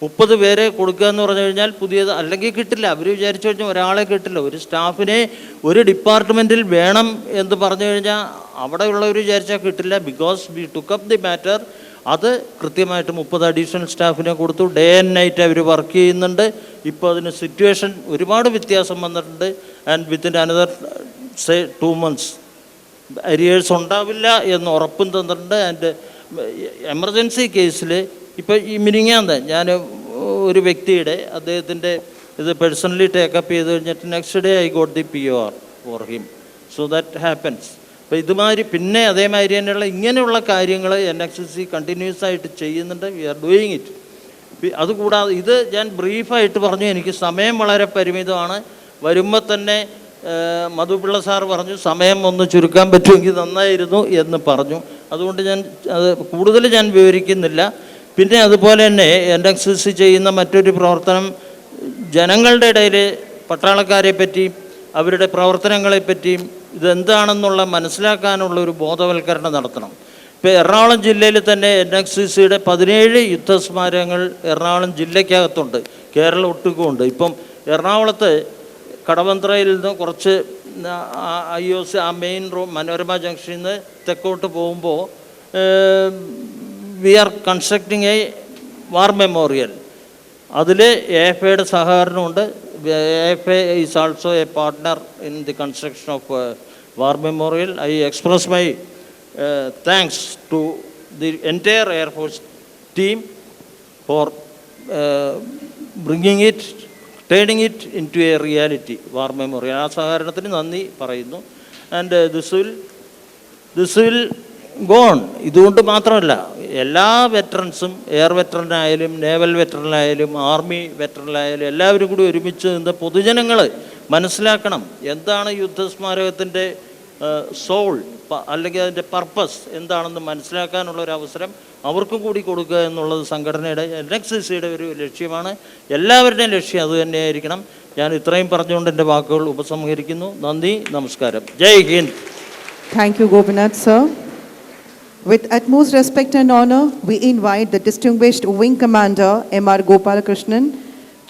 30 പേരെ കൊടുക്കുക എന്ന് പറഞ്ഞു കഴിഞ്ഞാൽ പുതിയത് അല്ലെങ്കിൽ കിട്ടില്ല. അവർ വിചാരിച്ചു കഴിഞ്ഞാൽ ഒരാളെ കിട്ടില്ല. ഒരു സ്റ്റാഫിനെ ഒരു ഡിപ്പാർട്ട്മെൻറ്റിൽ വേണം എന്ന് പറഞ്ഞു കഴിഞ്ഞാൽ അവിടെയുള്ളവർ വിചാരിച്ചാൽ കിട്ടില്ല. Because we took up the matter. അത് കൃത്യമായിട്ട് 30 അഡീഷണൽ സ്റ്റാഫിനെ കൊടുത്തു. ഡേ ആൻഡ് നൈറ്റ് അവർ വർക്ക് ചെയ്യുന്നുണ്ട്. ഇപ്പോൾ അതിന് സിറ്റുവേഷൻ ഒരുപാട് വ്യത്യാസം വന്നിട്ടുണ്ട്. And within another 2 months arrears ഉണ്ടാവില്ല എന്ന് ഉറപ്പും തന്നിട്ടുണ്ട്. ആൻഡ് എമർജൻസി കേസിൽ ഇപ്പോൾ ഈ മിനിങ്ങാന്ന് ഞാൻ ഒരു വ്യക്തിയുടെ അദ്ദേഹത്തിൻ്റെ ഇത് പേഴ്സണലി ടേക്കപ്പ് ചെയ്ത് കഴിഞ്ഞിട്ട് next day I got the POR for him. So that happens. അപ്പോൾ ഇതുമാതിരി പിന്നെ അതേമാതിരി തന്നെയുള്ള ഇങ്ങനെയുള്ള കാര്യങ്ങൾ NXCC കണ്ടിന്യൂസ് ആയിട്ട് ചെയ്യുന്നുണ്ട്. We are doing it. അതുകൂടാതെ ഇത് ഞാൻ ബ്രീഫായിട്ട് പറഞ്ഞു, എനിക്ക് സമയം വളരെ പരിമിതമാണ്. വരുമ്പോൾ തന്നെ മധുപിള്ള സാർ പറഞ്ഞു സമയം ഒന്ന് ചുരുക്കാൻ പറ്റുമെങ്കിൽ നന്നായിരുന്നു എന്ന് പറഞ്ഞു. അതുകൊണ്ട് അത് കൂടുതൽ ഞാൻ വിവരിക്കുന്നില്ല. പിന്നെ അതുപോലെ തന്നെ NXCC ചെയ്യുന്ന മറ്റൊരു പ്രവർത്തനം ജനങ്ങളുടെ ഇടയിൽ പട്ടാളക്കാരെ പറ്റിയും അവരുടെ പ്രവർത്തനങ്ങളെപ്പറ്റിയും ഇതെന്താണെന്നുള്ള മനസ്സിലാക്കാനുള്ള ഒരു ബോധവൽക്കരണം നടത്തണം. ഇപ്പോൾ എറണാകുളം ജില്ലയിൽ തന്നെ NXCCയുടെ 17 യുദ്ധസ്മാരകങ്ങൾ എറണാകുളം ജില്ലയ്ക്കകത്തുണ്ട്, കേരളം ഒട്ടുക്കുമുണ്ട്. ഇപ്പം എറണാകുളത്ത് കടവന്ത്രയിൽ നിന്ന് കുറച്ച് IOC ആ മെയിൻ മനോരമ ജംഗ്ഷനിൽ നിന്ന് തെക്കോട്ട് പോകുമ്പോൾ we are constructing a war memorial. അതിൽ AFAയുടെ സഹകരണമുണ്ട്. AFA is also a partner in the construction of war memorial. I express my thanks to the entire air force team for bringing it, turning it in to a reality, war memorial. ആ സഹകരണത്തിന് നന്ദി പറയുന്നു. And this will gone. ഇതുകൊണ്ട് മാത്രമല്ല എല്ലാ വെറ്ററൻസും, air വെറ്ററനായാലും naval വെറ്ററനായാലും ആർമി വെറ്ററനായാലും എല്ലാവരും കൂടി ഒരുമിച്ച് നിന്ന് പൊതുജനങ്ങൾ മനസ്സിലാക്കണം എന്താണ് യുദ്ധസ്മാരകത്തിൻ്റെ സോൾ അല്ലെങ്കിൽ അതിൻ്റെ പർപ്പസ് എന്താണെന്ന് മനസ്സിലാക്കാനുള്ള ഒരു അവസരം അവർക്കും കൂടി കൊടുക്കുക എന്നുള്ളത് സംഘടനയുടെ NXCCയുടെ ഒരു ലക്ഷ്യമാണ്. എല്ലാവരുടെയും ലക്ഷ്യം അതുതന്നെയായിരിക്കണം. ഞാൻ ഇത്രയും പറഞ്ഞുകൊണ്ട് എൻ്റെ വാക്കുകൾ ഉപസംഹരിക്കുന്നു. നന്ദി, നമസ്കാരം. ജയ് Hind. Thank you, Gopinath sir. With utmost respect and honor, we invite the distinguished Wing Commander M.R. Gopalakrishnan,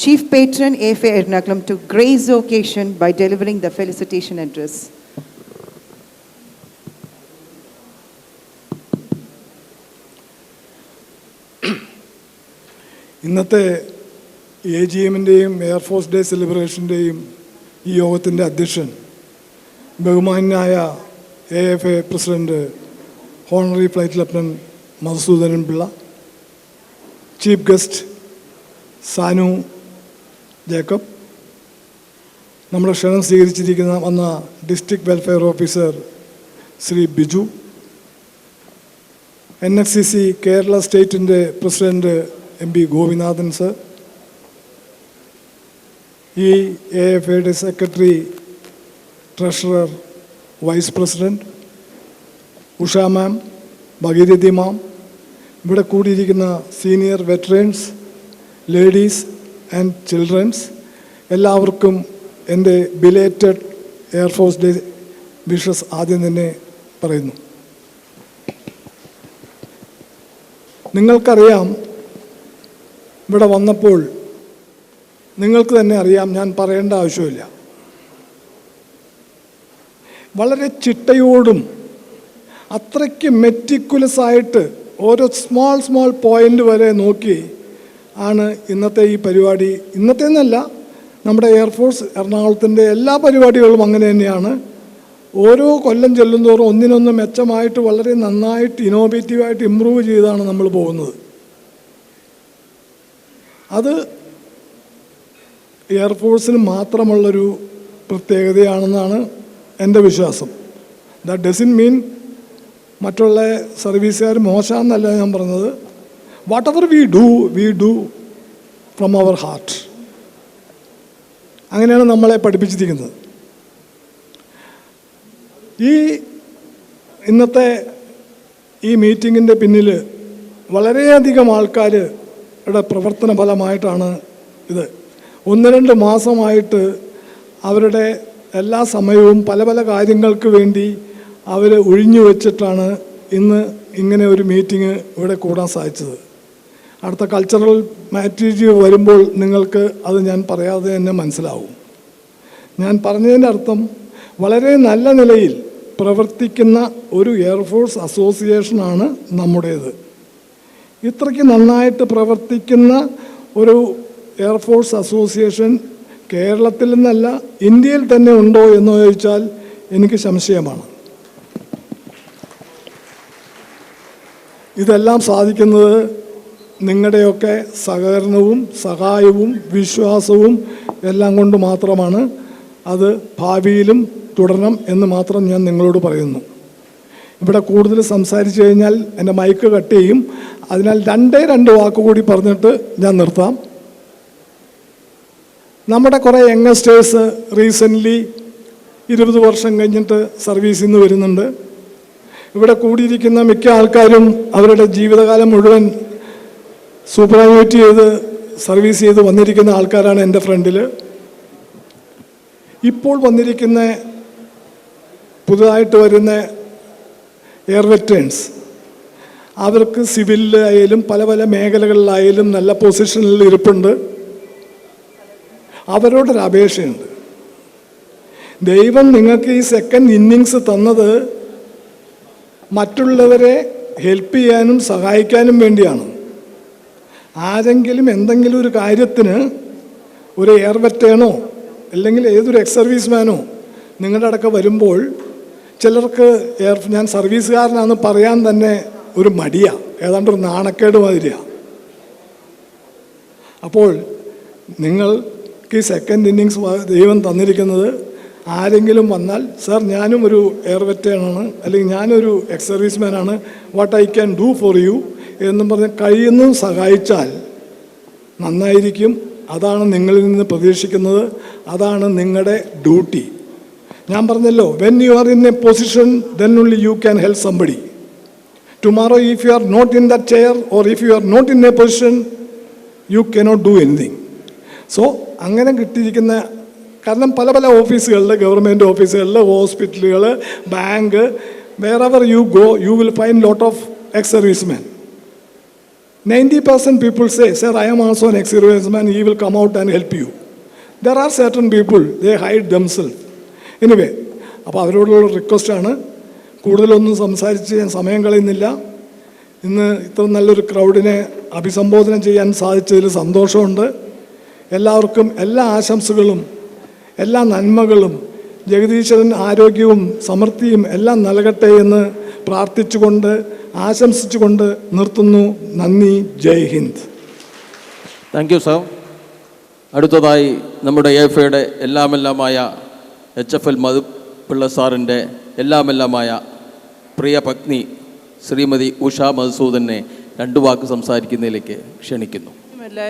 Chief Patron AFA Ernakulam, to grace the occasion by delivering the felicitation address. ഇന്നത്തെ AGMൻ്റെയും എയർഫോഴ്സ് ഡേ സെലിബ്രേഷൻ്റെയും ഈ യോഗത്തിൻ്റെ അധ്യക്ഷൻ ബഹുമാന്യനായ AFA president honorary flight lieutenant Madhusudanan Pillai, chief guest Sanu Jacob, നമ്മുടെ ക്ഷണം സ്വീകരിച്ചിരിക്കുന്ന വന്ന district welfare officer Shri Biju, NXCC Kerala സ്റ്റേറ്റിൻ്റെ പ്രസിഡന്റ് MP ഗോപിനാഥൻ സർ, ഈ AFAയുടെ secretary, treasurer, vice president Usha ma'am, Bhagirathi ma'am, ഇവിടെ കൂടിയിരിക്കുന്ന senior veterans, ladies and childrens, എല്ലാവർക്കും എൻ്റെ ബിലേറ്റഡ് എയർഫോഴ്സ് ഡേ വിഷസ് ആദ്യം തന്നെ പറയുന്നു. നിങ്ങൾക്കറിയാം, ഇവിടെ വന്നപ്പോൾ നിങ്ങൾക്ക് തന്നെ അറിയാം, ഞാൻ പറയേണ്ട ആവശ്യമില്ല, വളരെ ചിട്ടയോടും അത്രയ്ക്ക് മെറ്റിക്കുലസ് ആയിട്ട് ഓരോ സ്മോൾ പോയിൻ്റ് വരെ നോക്കി ആണ് ഇന്നത്തെ ഈ പരിപാടി. ഇന്നത്തെ എന്നല്ല, നമ്മുടെ എയർഫോഴ്സ് എറണാകുളത്തിൻ്റെ എല്ലാ പരിപാടികളും അങ്ങനെ തന്നെയാണ്. ഓരോ കൊല്ലം ചെല്ലുന്തോറും ഒന്നിനൊന്ന് മെച്ചമായിട്ട് വളരെ നന്നായിട്ട് ഇന്നോവേറ്റീവായിട്ട് ഇമ്പ്രൂവ് ചെയ്താണ് നമ്മൾ പോകുന്നത്. അത് എയർഫോഴ്സിന് മാത്രമുള്ളൊരു പ്രത്യേകതയാണെന്നാണ് എൻ്റെ വിശ്വാസം. ദാറ്റ് ഡസൻ മീൻ മറ്റുള്ള സർവീസുകാർ മോശമെന്നല്ല ഞാൻ പറഞ്ഞത്. Whatever we do from our heart. അങ്ങനെയാണ് നമ്മളെ പഠിപ്പിച്ചിരിക്കുന്നത്. ഇന്നത്തെ ഈ മീറ്റിങ്ങിൻ്റെ പിന്നിൽ വളരെയധികം ആൾക്കാരുടെ പ്രവർത്തന ഫലമായിട്ടാണ് ഇത്. 1-2 മാസമായിട്ട് അവരുടെ എല്ലാ സമയവും പല പല കാര്യങ്ങൾക്ക് വേണ്ടി അവർ ഒഴിഞ്ഞു വെച്ചിട്ടാണ് ഇന്ന് ഇങ്ങനെ ഒരു മീറ്റിംഗ് ഇവിടെ കൂടാൻ സാധിച്ചത്. അടുത്ത കൾച്ചറൽ മാറ്റീരിയൽ വരുമ്പോൾ നിങ്ങൾക്ക് അത് ഞാൻ പറയാതെ തന്നെ മനസ്സിലാവും. ഞാൻ പറഞ്ഞതിൻ്റെ അർത്ഥം വളരെ നല്ല നിലയിൽ പ്രവർത്തിക്കുന്ന ഒരു എയർഫോഴ്സ് അസോസിയേഷനാണ് നമ്മുടേത്. ഇത്രയ്ക്ക് നന്നായിട്ട് പ്രവർത്തിക്കുന്ന ഒരു എയർഫോഴ്സ് അസോസിയേഷൻ കേരളത്തിൽ നിന്നല്ല ഇന്ത്യയിൽ തന്നെ ഉണ്ടോ എന്ന് ചോദിച്ചാൽ എനിക്ക് സംശയമാണ്. ഇതെല്ലാം സാധിക്കുന്നത് നിങ്ങളുടെയൊക്കെ സഹകരണവും സഹായവും വിശ്വാസവും എല്ലാം കൊണ്ട് മാത്രമാണ്. അത് ഭാവിയിലും തുടരണം എന്ന് മാത്രം ഞാൻ നിങ്ങളോട് പറയുന്നു. ഇവിടെ കൂടുതൽ സംസാരിച്ചു കഴിഞ്ഞാൽ എൻ്റെ മൈക്ക് കട്ട് ചെയ്യും. അതിനാൽ 2 വാക്കുകൂടി പറഞ്ഞിട്ട് ഞാൻ നിർത്താം. നമ്മുടെ കുറേ യങ്ങസ്റ്റേഴ്സ് റീസെൻ്റ്ലി 20 വർഷം കഴിഞ്ഞിട്ട് സർവീസിൽ നിന്ന് വരുന്നുണ്ട്. ഇവിടെ കൂടിയിരിക്കുന്ന മിക്ക ആൾക്കാരും അവരുടെ ജീവിതകാലം മുഴുവൻ സൂപ്പർവൈറ്റ് ചെയ്ത് സർവീസ് ചെയ്ത് വന്നിരിക്കുന്ന ആൾക്കാരാണ് എൻ്റെ ഫ്രണ്ടിൽ. ഇപ്പോൾ വന്നിരിക്കുന്ന പുതുതായിട്ട് വരുന്ന എയർ വെറ്റേൺസ് അവർക്ക് സിവിലിലായാലും പല പല മേഖലകളിലായാലും നല്ല പൊസിഷനിൽ ഇരിപ്പുണ്ട്. അവരോടൊരു അപേക്ഷയുണ്ട്. ദൈവം നിങ്ങൾക്ക് ഈ സെക്കൻഡ് ഇന്നിങ്സ് തന്നത് മറ്റുള്ളവരെ ഹെൽപ്പ് ചെയ്യാനും സഹായിക്കാനും വേണ്ടിയാണ്. ആരെങ്കിലും എന്തെങ്കിലും ഒരു കാര്യത്തിന് ഒരു എയർ വെറ്റേണോ അല്ലെങ്കിൽ ഏതൊരു എക്സ് സർവീസ്മാനോ നിങ്ങളുടെ അടുക്ക വരുമ്പോൾ ചിലർക്ക് ഞാൻ സർവീസുകാരനാണെന്ന് പറയാൻ തന്നെ ഒരു മടിയാണ്, ഏതാണ്ടൊരു നാണക്കേട് മാതിരിയാണ്. അപ്പോൾ നിങ്ങൾക്ക് ഈ സെക്കൻഡ് ഇന്നിങ്സ് ദൈവം തന്നിരിക്കുന്നത് ആരെങ്കിലും വന്നാൽ സാർ ഞാനും ഒരു എയർ വെറ്റേണാണ് അല്ലെങ്കിൽ ഞാനൊരു എക്സ് സർവീസ്മാനാണ്, what I can do for you എന്നും പറഞ്ഞ് കഴിയുന്നതും സഹായിച്ചാൽ നന്നായിരിക്കും. അതാണ് നിങ്ങളിൽ നിന്ന് പ്രതീക്ഷിക്കുന്നത്. അതാണ് നിങ്ങളുടെ ഡ്യൂട്ടി. ഞാൻ പറഞ്ഞല്ലോ, when you are in a position then only you can help somebody. Tomorrow if you are not in that chair or if you are not in a position you cannot do anything. So അങ്ങനെ കിട്ടിയിരിക്കുന്ന കാരണം പല പല ഓഫീസുകളിൽ, government ഓഫീസുകളിൽ, ഹോസ്പിറ്റലുകൾ, bank, wherever you go, you will find lot of ex-servicemen. 90% people say, sir, I am also an ex-serviceman, he will come out and help you. There are certain people, they hide themselves. Anyway, അപ്പോൾ അവരോടുള്ള റിക്വസ്റ്റാണ്. കൂടുതലൊന്നും സംസാരിച്ച് ഞാൻ സമയം കളയുന്നില്ല. ഇന്ന് ഇത്ര നല്ലൊരു ക്രൗഡിനെ അഭിസംബോധന ചെയ്യാൻ സാധിച്ചതിൽ സന്തോഷമുണ്ട്. എല്ലാവർക്കും എല്ലാ ആശംസകളും എല്ലാ നന്മകളും ജഗദീശ്വരൻ ആരോഗ്യവും സമൃദ്ധിയും എല്ലാം നൽകട്ടെ എന്ന് പ്രാർത്ഥിച്ചുകൊണ്ട് ആശംസിച്ചുകൊണ്ട് നിർത്തുന്നു. നന്ദി. ജയ് ഹിന്ദ്. Thank you sir. അടുത്തതായി നമ്മുടെ AFAയുടെ എല്ലാമെല്ലാമായ HFL മധുപിള്ള സാറിൻ്റെ എല്ലാമെല്ലാമായ പ്രിയ പത്നി ശ്രീമതി ഉഷ മധുസൂദനെ 2 വാക്ക് സംസാരിക്കുന്നതിലേക്ക് ക്ഷണിക്കുന്നു.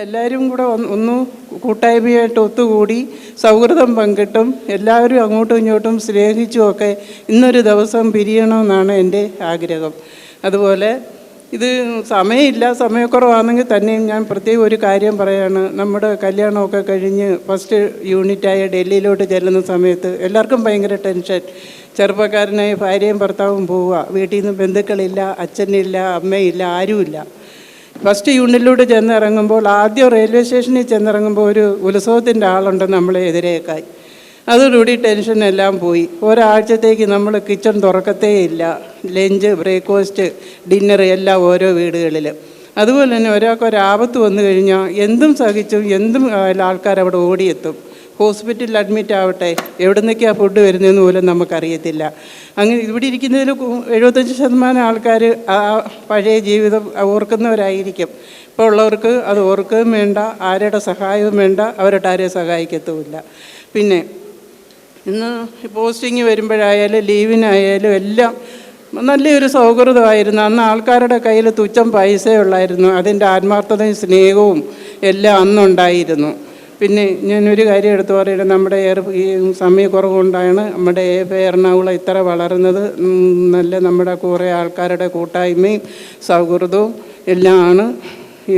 എല്ലാവരും കൂടെ ഒന്ന് കൂട്ടായ്മയായിട്ട് ഒത്തുകൂടി സൗഹൃദം പങ്കിട്ടും എല്ലാവരും അങ്ങോട്ടും ഇങ്ങോട്ടും സ്നേഹിച്ചുമൊക്കെ ഇന്നൊരു ദിവസം പിരിയണമെന്നാണ് എൻ്റെ ആഗ്രഹം. അതുപോലെ ഇത് സമയക്കുറവാണെങ്കിൽ തന്നെയും ഞാൻ പ്രത്യേകം ഒരു കാര്യം പറയാണ്. നമ്മുടെ കല്യാണമൊക്കെ കഴിഞ്ഞ് ഫസ്റ്റ് യൂണിറ്റായ ഡൽഹിയിലോട്ട് ചെല്ലുന്ന സമയത്ത് എല്ലാവർക്കും ഭയങ്കര ടെൻഷൻ. ചെറുപ്പക്കാരനായി ഭാര്യയും ഭർത്താവും പോവുക, വീട്ടിൽ നിന്ന് ബന്ധുക്കളില്ല, അച്ഛനില്ല, അമ്മയില്ല, ആരുമില്ല. ഫസ്റ്റ് യൂണിറ്റിലൂടെ ചെന്നിറങ്ങുമ്പോൾ ആദ്യം റെയിൽവേ സ്റ്റേഷനിൽ ചെന്നിറങ്ങുമ്പോൾ ഒരു ഉത്സവത്തിൻ്റെ ആളുണ്ട് നമ്മളെ എതിരേക്കായി. അതോടുകൂടി ടെൻഷനെല്ലാം പോയി. ഒരാഴ്ചത്തേക്ക് നമ്മൾ കിച്ചൺ തുറക്കത്തേ ഇല്ല. ലഞ്ച്, ബ്രേക്ക്ഫാസ്റ്റ്, ഡിന്നർ എല്ലാം ഓരോ വീടുകളിൽ. അതുപോലെ തന്നെ ഒരാൾക്ക് ഒരാപത്ത് വന്നു കഴിഞ്ഞാൽ എന്തും സഹിച്ചും എന്തും ആൾക്കാരവിടെ ഓടിയെത്തും. ഹോസ്പിറ്റലിൽ അഡ്മിറ്റ് ആവട്ടെ, എവിടെ നിന്നൊക്കെയാണ് ഫുഡ് വരുന്നതെന്ന് പോലും നമുക്കറിയത്തില്ല. അങ്ങനെ ഇവിടെ ഇരിക്കുന്നതിൽ 75% ആൾക്കാർ ആ പഴയ ജീവിതം ഓർക്കുന്നവരായിരിക്കും. ഇപ്പോൾ ഉള്ളവർക്ക് അത് ഓർക്കുകയും വേണ്ട, ആരുടെ സഹായവും വേണ്ട, അവരുടെ ആരെയും സഹായിക്കത്തുമില്ല. പിന്നെ ഇന്ന് പോസ്റ്റിങ് വരുമ്പോഴായാലും ലീവിനായാലും എല്ലാം നല്ലൊരു സൗഹൃദമായിരുന്നു. അന്ന് ആൾക്കാരുടെ കയ്യിൽ തുച്ഛം പൈസയുള്ളായിരുന്നു. അതിൻ്റെ ആത്മാർത്ഥതയും സ്നേഹവും എല്ലാം അന്നുണ്ടായിരുന്നു. പിന്നെ ഞാനൊരു കാര്യം എടുത്തു പറയുന്നത്, നമ്മുടെ ഈ സമയക്കുറവുകൊണ്ടാണ് നമ്മുടെ എറണാകുളം ഇത്ര വളർന്നത്. നല്ല നമ്മുടെ കുറേ ആൾക്കാരുടെ കൂട്ടായ്മയും സൗഹൃദവും എല്ലാം ആണ്.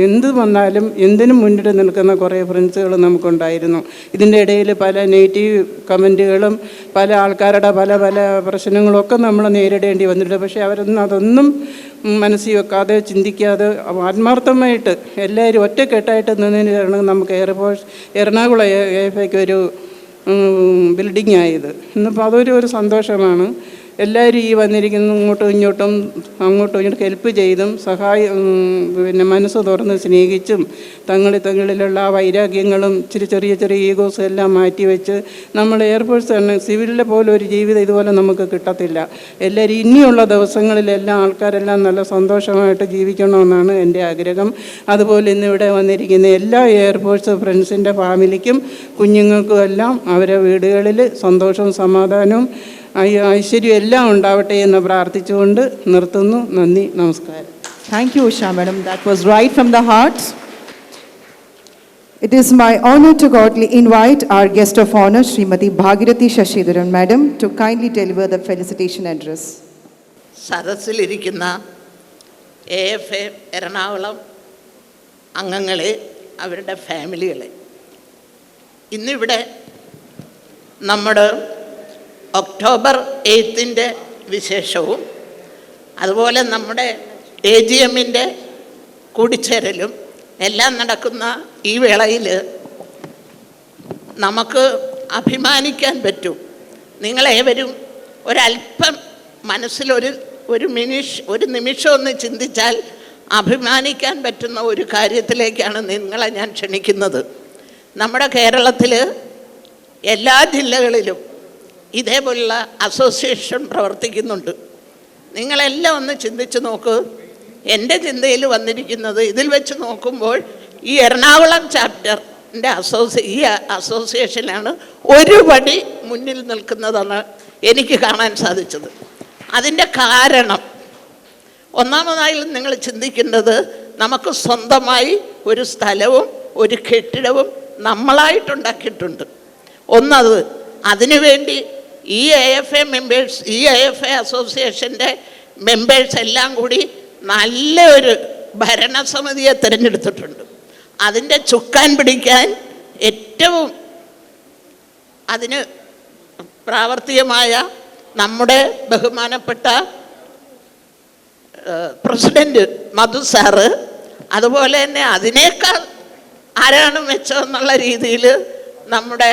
എന്ത് വന്നാലും എന്തിനും മുന്നിട്ട് നിൽക്കുന്ന കുറേ ഫ്രണ്ട്സുകൾ നമുക്കുണ്ടായിരുന്നു. ഇതിൻ്റെ ഇടയിൽ പല നെഗറ്റീവ് കമൻറ്റുകളും പല ആൾക്കാരുടെ പല പല പ്രശ്നങ്ങളൊക്കെ നമ്മൾ നേരിടേണ്ടി വന്നിട്ടുണ്ട്. പക്ഷേ അതൊന്നും മനസ്സിൽ വെക്കാതെ ചിന്തിക്കാതെ ആത്മാർത്ഥമായിട്ട് എല്ലാവരും ഒറ്റക്കെട്ടായിട്ട് നിന്നതിനാണ് നമുക്ക് എറണാകുളം എഫയ്ക്ക് ഒരു ബിൽഡിംഗ് ആയത്. ഇന്നിപ്പോൾ അതൊരു സന്തോഷമാണ്. എല്ലാവരും ഈ വന്നിരിക്കുന്ന അങ്ങോട്ടും ഇങ്ങോട്ടും ഹെൽപ്പ് ചെയ്തും പിന്നെ മനസ്സ് തുറന്ന് സ്നേഹിച്ചും തങ്ങളിലുള്ള ആ വൈരാഗ്യങ്ങളും ചെറിയ ഈഗോസും എല്ലാം മാറ്റിവെച്ച് നമ്മൾ എയർഫോഴ്സ് തന്നെ സിവിലിലെ പോലെ ഒരു ജീവിതം ഇതുപോലെ നമുക്ക് കിട്ടത്തില്ല. എല്ലാവരും ഇനിയുള്ള ദിവസങ്ങളിലെല്ലാം ആൾക്കാരെല്ലാം നല്ല സന്തോഷമായിട്ട് ജീവിക്കണമെന്നാണ് എൻ്റെ ആഗ്രഹം. അതുപോലെ ഇന്നിവിടെ വന്നിരിക്കുന്ന എല്ലാ എയർഫോഴ്സ് ഫ്രണ്ട്സിൻ്റെ ഫാമിലിക്കും കുഞ്ഞുങ്ങൾക്കും എല്ലാം അവരെ വീടുകളിൽ സന്തോഷവും സമാധാനവും ഐശ്വര്യം എല്ലാം ഉണ്ടാവട്ടെ എന്ന് പ്രാർത്ഥിച്ചുകൊണ്ട് നിർത്തുന്നു. നന്ദി, നമസ്കാരം. Thank you, Usha Madam. That was right from the heart. It is my honor to godly invite our guest of honor, Srimati Bhagirathi Shashidharan Madam, to kindly deliver the felicitation address. സദസ്സിലിരിക്കുന്ന AFA Ernakulam അംഗങ്ങളെ, അവരുടെ ഫാമിലികളെ, ഇന്നിവിടെ നമ്മുടെ October 8 വിശേഷവും അതുപോലെ നമ്മുടെ AGM കൂടിച്ചേരലും എല്ലാം നടക്കുന്ന ഈ വേളയിൽ നമുക്ക് അഭിമാനിക്കാൻ പറ്റും. നിങ്ങളേവരും ഒരല്പം മനസ്സിലൊരു നിമിഷം ഒന്ന് ചിന്തിച്ചാൽ അഭിമാനിക്കാൻ പറ്റുന്ന ഒരു കാര്യത്തിലേക്കാണ് നിങ്ങളെ ഞാൻ ക്ഷണിക്കുന്നത്. നമ്മുടെ കേരളത്തിൽ എല്ലാ ജില്ലകളിലും ഇതേപോലുള്ള അസോസിയേഷൻ പ്രവർത്തിക്കുന്നുണ്ട്. നിങ്ങളെല്ലാം ഒന്ന് ചിന്തിച്ച് നോക്ക്. എൻ്റെ ചിന്തയിൽ വന്നിരിക്കുന്നത്, ഇതിൽ വെച്ച് നോക്കുമ്പോൾ ഈ എറണാകുളം ചാപ്റ്ററിൻ്റെ ഈ അസോസിയേഷനാണ് ഒരു പടി മുന്നിൽ നിൽക്കുന്നതെന്ന് എനിക്ക് കാണാൻ സാധിച്ചത്. അതിൻ്റെ കാരണം, ഒന്നാമതായി നിങ്ങൾ ചിന്തിക്കേണ്ടത്, നമുക്ക് സ്വന്തമായി ഒരു സ്ഥലവും ഒരു കെട്ടിടവും നമ്മളായിട്ടുണ്ടാക്കിയിട്ടുണ്ട്. ഒന്നത്, അതിനുവേണ്ടി ഈ AFA അസോസിയേഷൻ്റെ മെമ്പേഴ്സ് എല്ലാം കൂടി നല്ലൊരു ഭരണസമിതിയെ തിരഞ്ഞെടുത്തിട്ടുണ്ട്. അതിൻ്റെ ചുക്കാൻ പിടിക്കാൻ ഏറ്റവും അതിന് പ്രാവർത്തികമായ നമ്മുടെ ബഹുമാനപ്പെട്ട പ്രസിഡന്റ് മധു സാറ്, അതുപോലെ തന്നെ അതിനേക്കാൾ ആരാണ് മെച്ചമെന്നുള്ള രീതിയിൽ നമ്മുടെ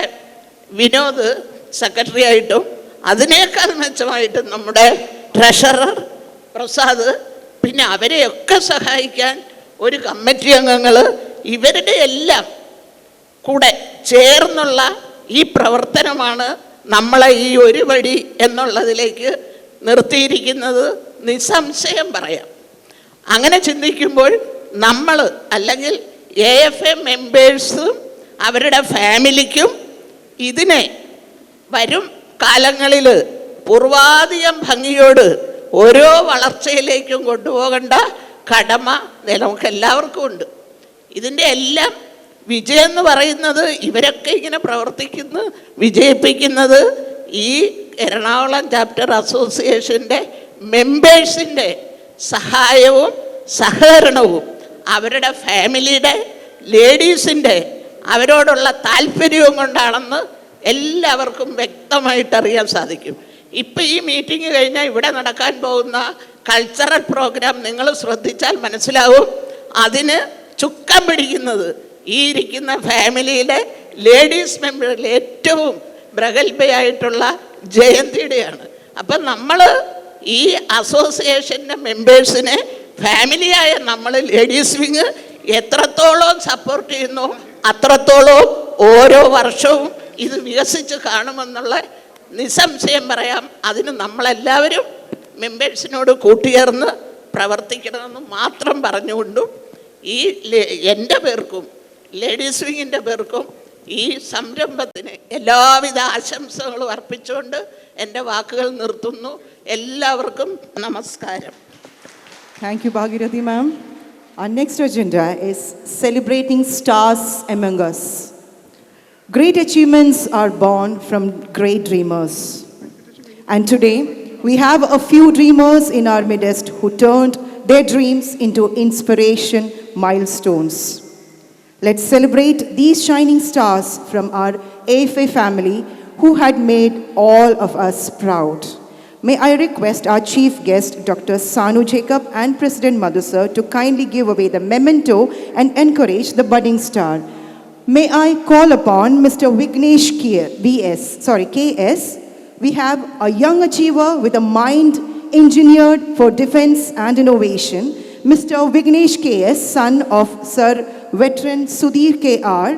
വിനോദ് സെക്രട്ടറി ആയിട്ടും, അതിനേക്കാൾ മെച്ചമായിട്ടും നമ്മുടെ ട്രഷറർ പ്രസാദ്, പിന്നെ അവരെയൊക്കെ സഹായിക്കാൻ ഒരു കമ്മിറ്റി അംഗങ്ങൾ, ഇവരുടെ എല്ലാം കൂടെ ചേർന്നുള്ള ഈ പ്രവർത്തനമാണ് നമ്മളെ ഈ ഒരു വഴി എന്നുള്ളതിലേക്ക് നിർത്തിയിരിക്കുന്നത്. നിസ്സംശയം പറയാം. അങ്ങനെ ചിന്തിക്കുമ്പോൾ നമ്മൾ, അല്ലെങ്കിൽ AFA മെമ്പേഴ്സും അവരുടെ ഫാമിലിക്കും ഇതിനെ വരും കാലങ്ങളിൽ പൂർവാധികം ഭംഗിയോട് ഓരോ വളർച്ചയിലേക്കും കൊണ്ടുപോകേണ്ട കടമ നമുക്കെല്ലാവർക്കും ഉണ്ട്. ഇതിൻ്റെ എല്ലാം വിജയം എന്ന് പറയുന്നത്, ഇവരൊക്കെ ഇങ്ങനെ വിജയിപ്പിക്കുന്നത് ഈ എറണാകുളം ചാപ്റ്റർ അസോസിയേഷൻ്റെ മെമ്പേഴ്സിൻ്റെ സഹായവും സഹകരണവും അവരുടെ ഫാമിലിയുടെ ലേഡീസിൻ്റെ അവരോടുള്ള താല്പര്യവും കൊണ്ടാണെന്ന് എല്ലാവർക്കും വ്യക്തമായിട്ട് അറിയാൻ സാധിക്കും. ഇപ്പം ഈ മീറ്റിംഗ് കഴിഞ്ഞാൽ ഇവിടെ നടക്കാൻ പോകുന്ന കൾച്ചറൽ പ്രോഗ്രാം നിങ്ങൾ ശ്രദ്ധിച്ചാൽ മനസ്സിലാവും. അതിന് ചുക്കം പിടിക്കുന്നത് ഈ ഇരിക്കുന്ന ഫാമിലിയിലെ ലേഡീസ് മെമ്പറിൽ ഏറ്റവും പ്രഗത്ഭയായിട്ടുള്ള ജയന്തിയുടെയാണ്. അപ്പം നമ്മൾ ഈ അസോസിയേഷൻ്റെ മെമ്പേഴ്സിനെ, ഫാമിലിയായ നമ്മൾ ലേഡീസ് വിങ് എത്രത്തോളം സപ്പോർട്ട് ചെയ്യുന്നു അത്രത്തോളം ഓരോ വർഷവും ഇത് വികസിച്ച് കാണുമെന്നുള്ള നിസ്സംശയം പറയാം. അതിന് നമ്മളെല്ലാവരും മെമ്പേഴ്സിനോട് കൂട്ടുചേർന്ന് പ്രവർത്തിക്കണമെന്ന് മാത്രം പറഞ്ഞുകൊണ്ടും ഈ എൻ്റെ പേർക്കും ലേഡീസ് വിങ്ങിൻ്റെ പേർക്കും ഈ സംരംഭത്തിന് എല്ലാവിധ ആശംസകളും അർപ്പിച്ചുകൊണ്ട് എൻ്റെ വാക്കുകൾ നിർത്തുന്നു. എല്ലാവർക്കും നമസ്കാരം. Thank you, Bhagirathi ma'am. Our next agenda is celebrating stars among us. Great achievements are born from great dreamers. And today, we have a few dreamers in our midst who turned their dreams into inspiration milestones. Let's celebrate these shining stars from our AFA family who had made all of us proud. May I request our chief guest, Dr. Sanu Jacob and President Madhu sir, to kindly give away the memento and encourage the budding star. May I call upon Mr. Vignesh KS. We have a young achiever with a mind engineered for defense and innovation, Mr. Vignesh KS, son of Sir veteran Sudhir KR.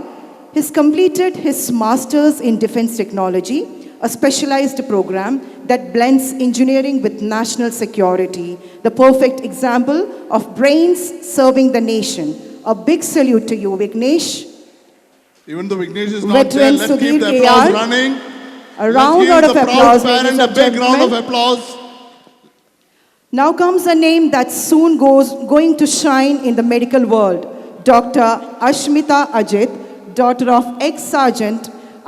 Has completed his Masters in Defense Technology, a specialized program that blends engineering with national security, the perfect example of brains serving the nation. A big salute to you, Vignesh. Even though Vignesh is not Veteran there, let's Sudhir keep the applause KR. running. A round Let's give of the applause, proud ladies parent and a big round of gentlemen. applause. Now comes a name that's soon going to shine in the medical world. Dr. Ashmita Ajit, daughter of ex-sergeant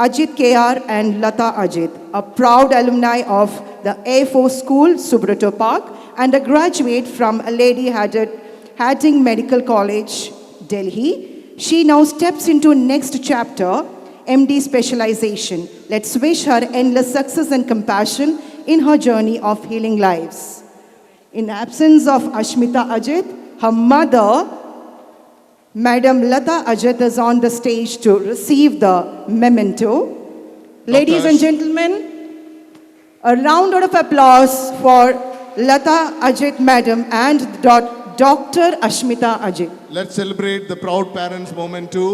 Ajit KR and Lata Ajit, a proud alumni of the Air Force School, Subrato Park, and a graduate from Lady Hardinge Medical College, Delhi. She now steps into next chapter, MD specialization. Let's wish her endless success and compassion in her journey of healing lives. In absence of Ashmita Ajit, her mother, Madam Lata Ajit, is on the stage to receive the memento. Ladies and gentlemen, a round of applause for Lata Ajit Madam and Dr. Ashmita Ajit. Let's celebrate the proud parents moment too,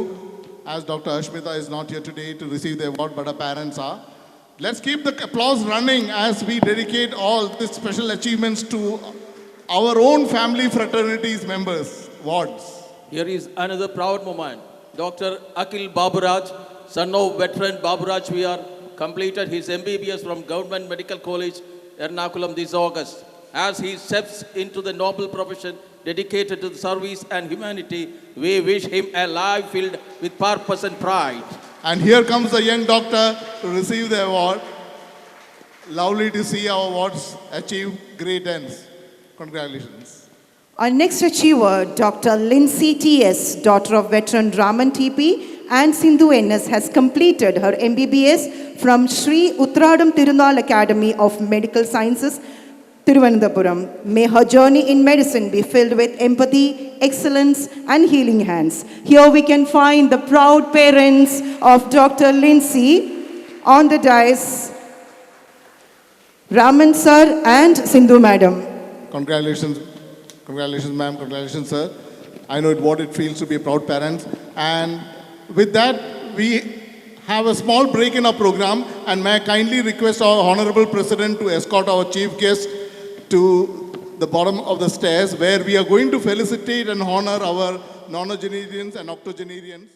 as Dr. Ashmita is not here today to receive the award, but her parents are. Let's keep the applause running as we dedicate all these special achievements to our own family fraternities members, wards. Here is another proud moment. Dr. Akil Baburaj, son of veteran Baburaj VR, completed his MBBS from Government Medical College, Ernakulam this August. As he steps into the noble profession dedicated to the service and humanity, we wish him a life filled with purpose and pride. And here comes the young doctor to receive the award. Lovely to see our wards achieve great ends. Congratulations. Our next achiever, Dr. Lindsay T.S., daughter of veteran Raman T.P. and Sindhu N.S., has completed her MBBS from Sri Uttradam Tirunal Academy of Medical Sciences, Thiruvananthapuram. May her journey in medicine be filled with empathy, excellence, and healing hands. Here we can find the proud parents of Dr. Lindsay on the dais, Raman sir and Sindhu madam. Congratulations. Congratulations, ma'am. Congratulations, sir. I know what it feels to be a proud parent. And with that, we have a small break in our program. And may I kindly request our Honorable President to escort our chief guest to the bottom of the stairs, where we are going to felicitate and honor our nonagenarians and octogenarians.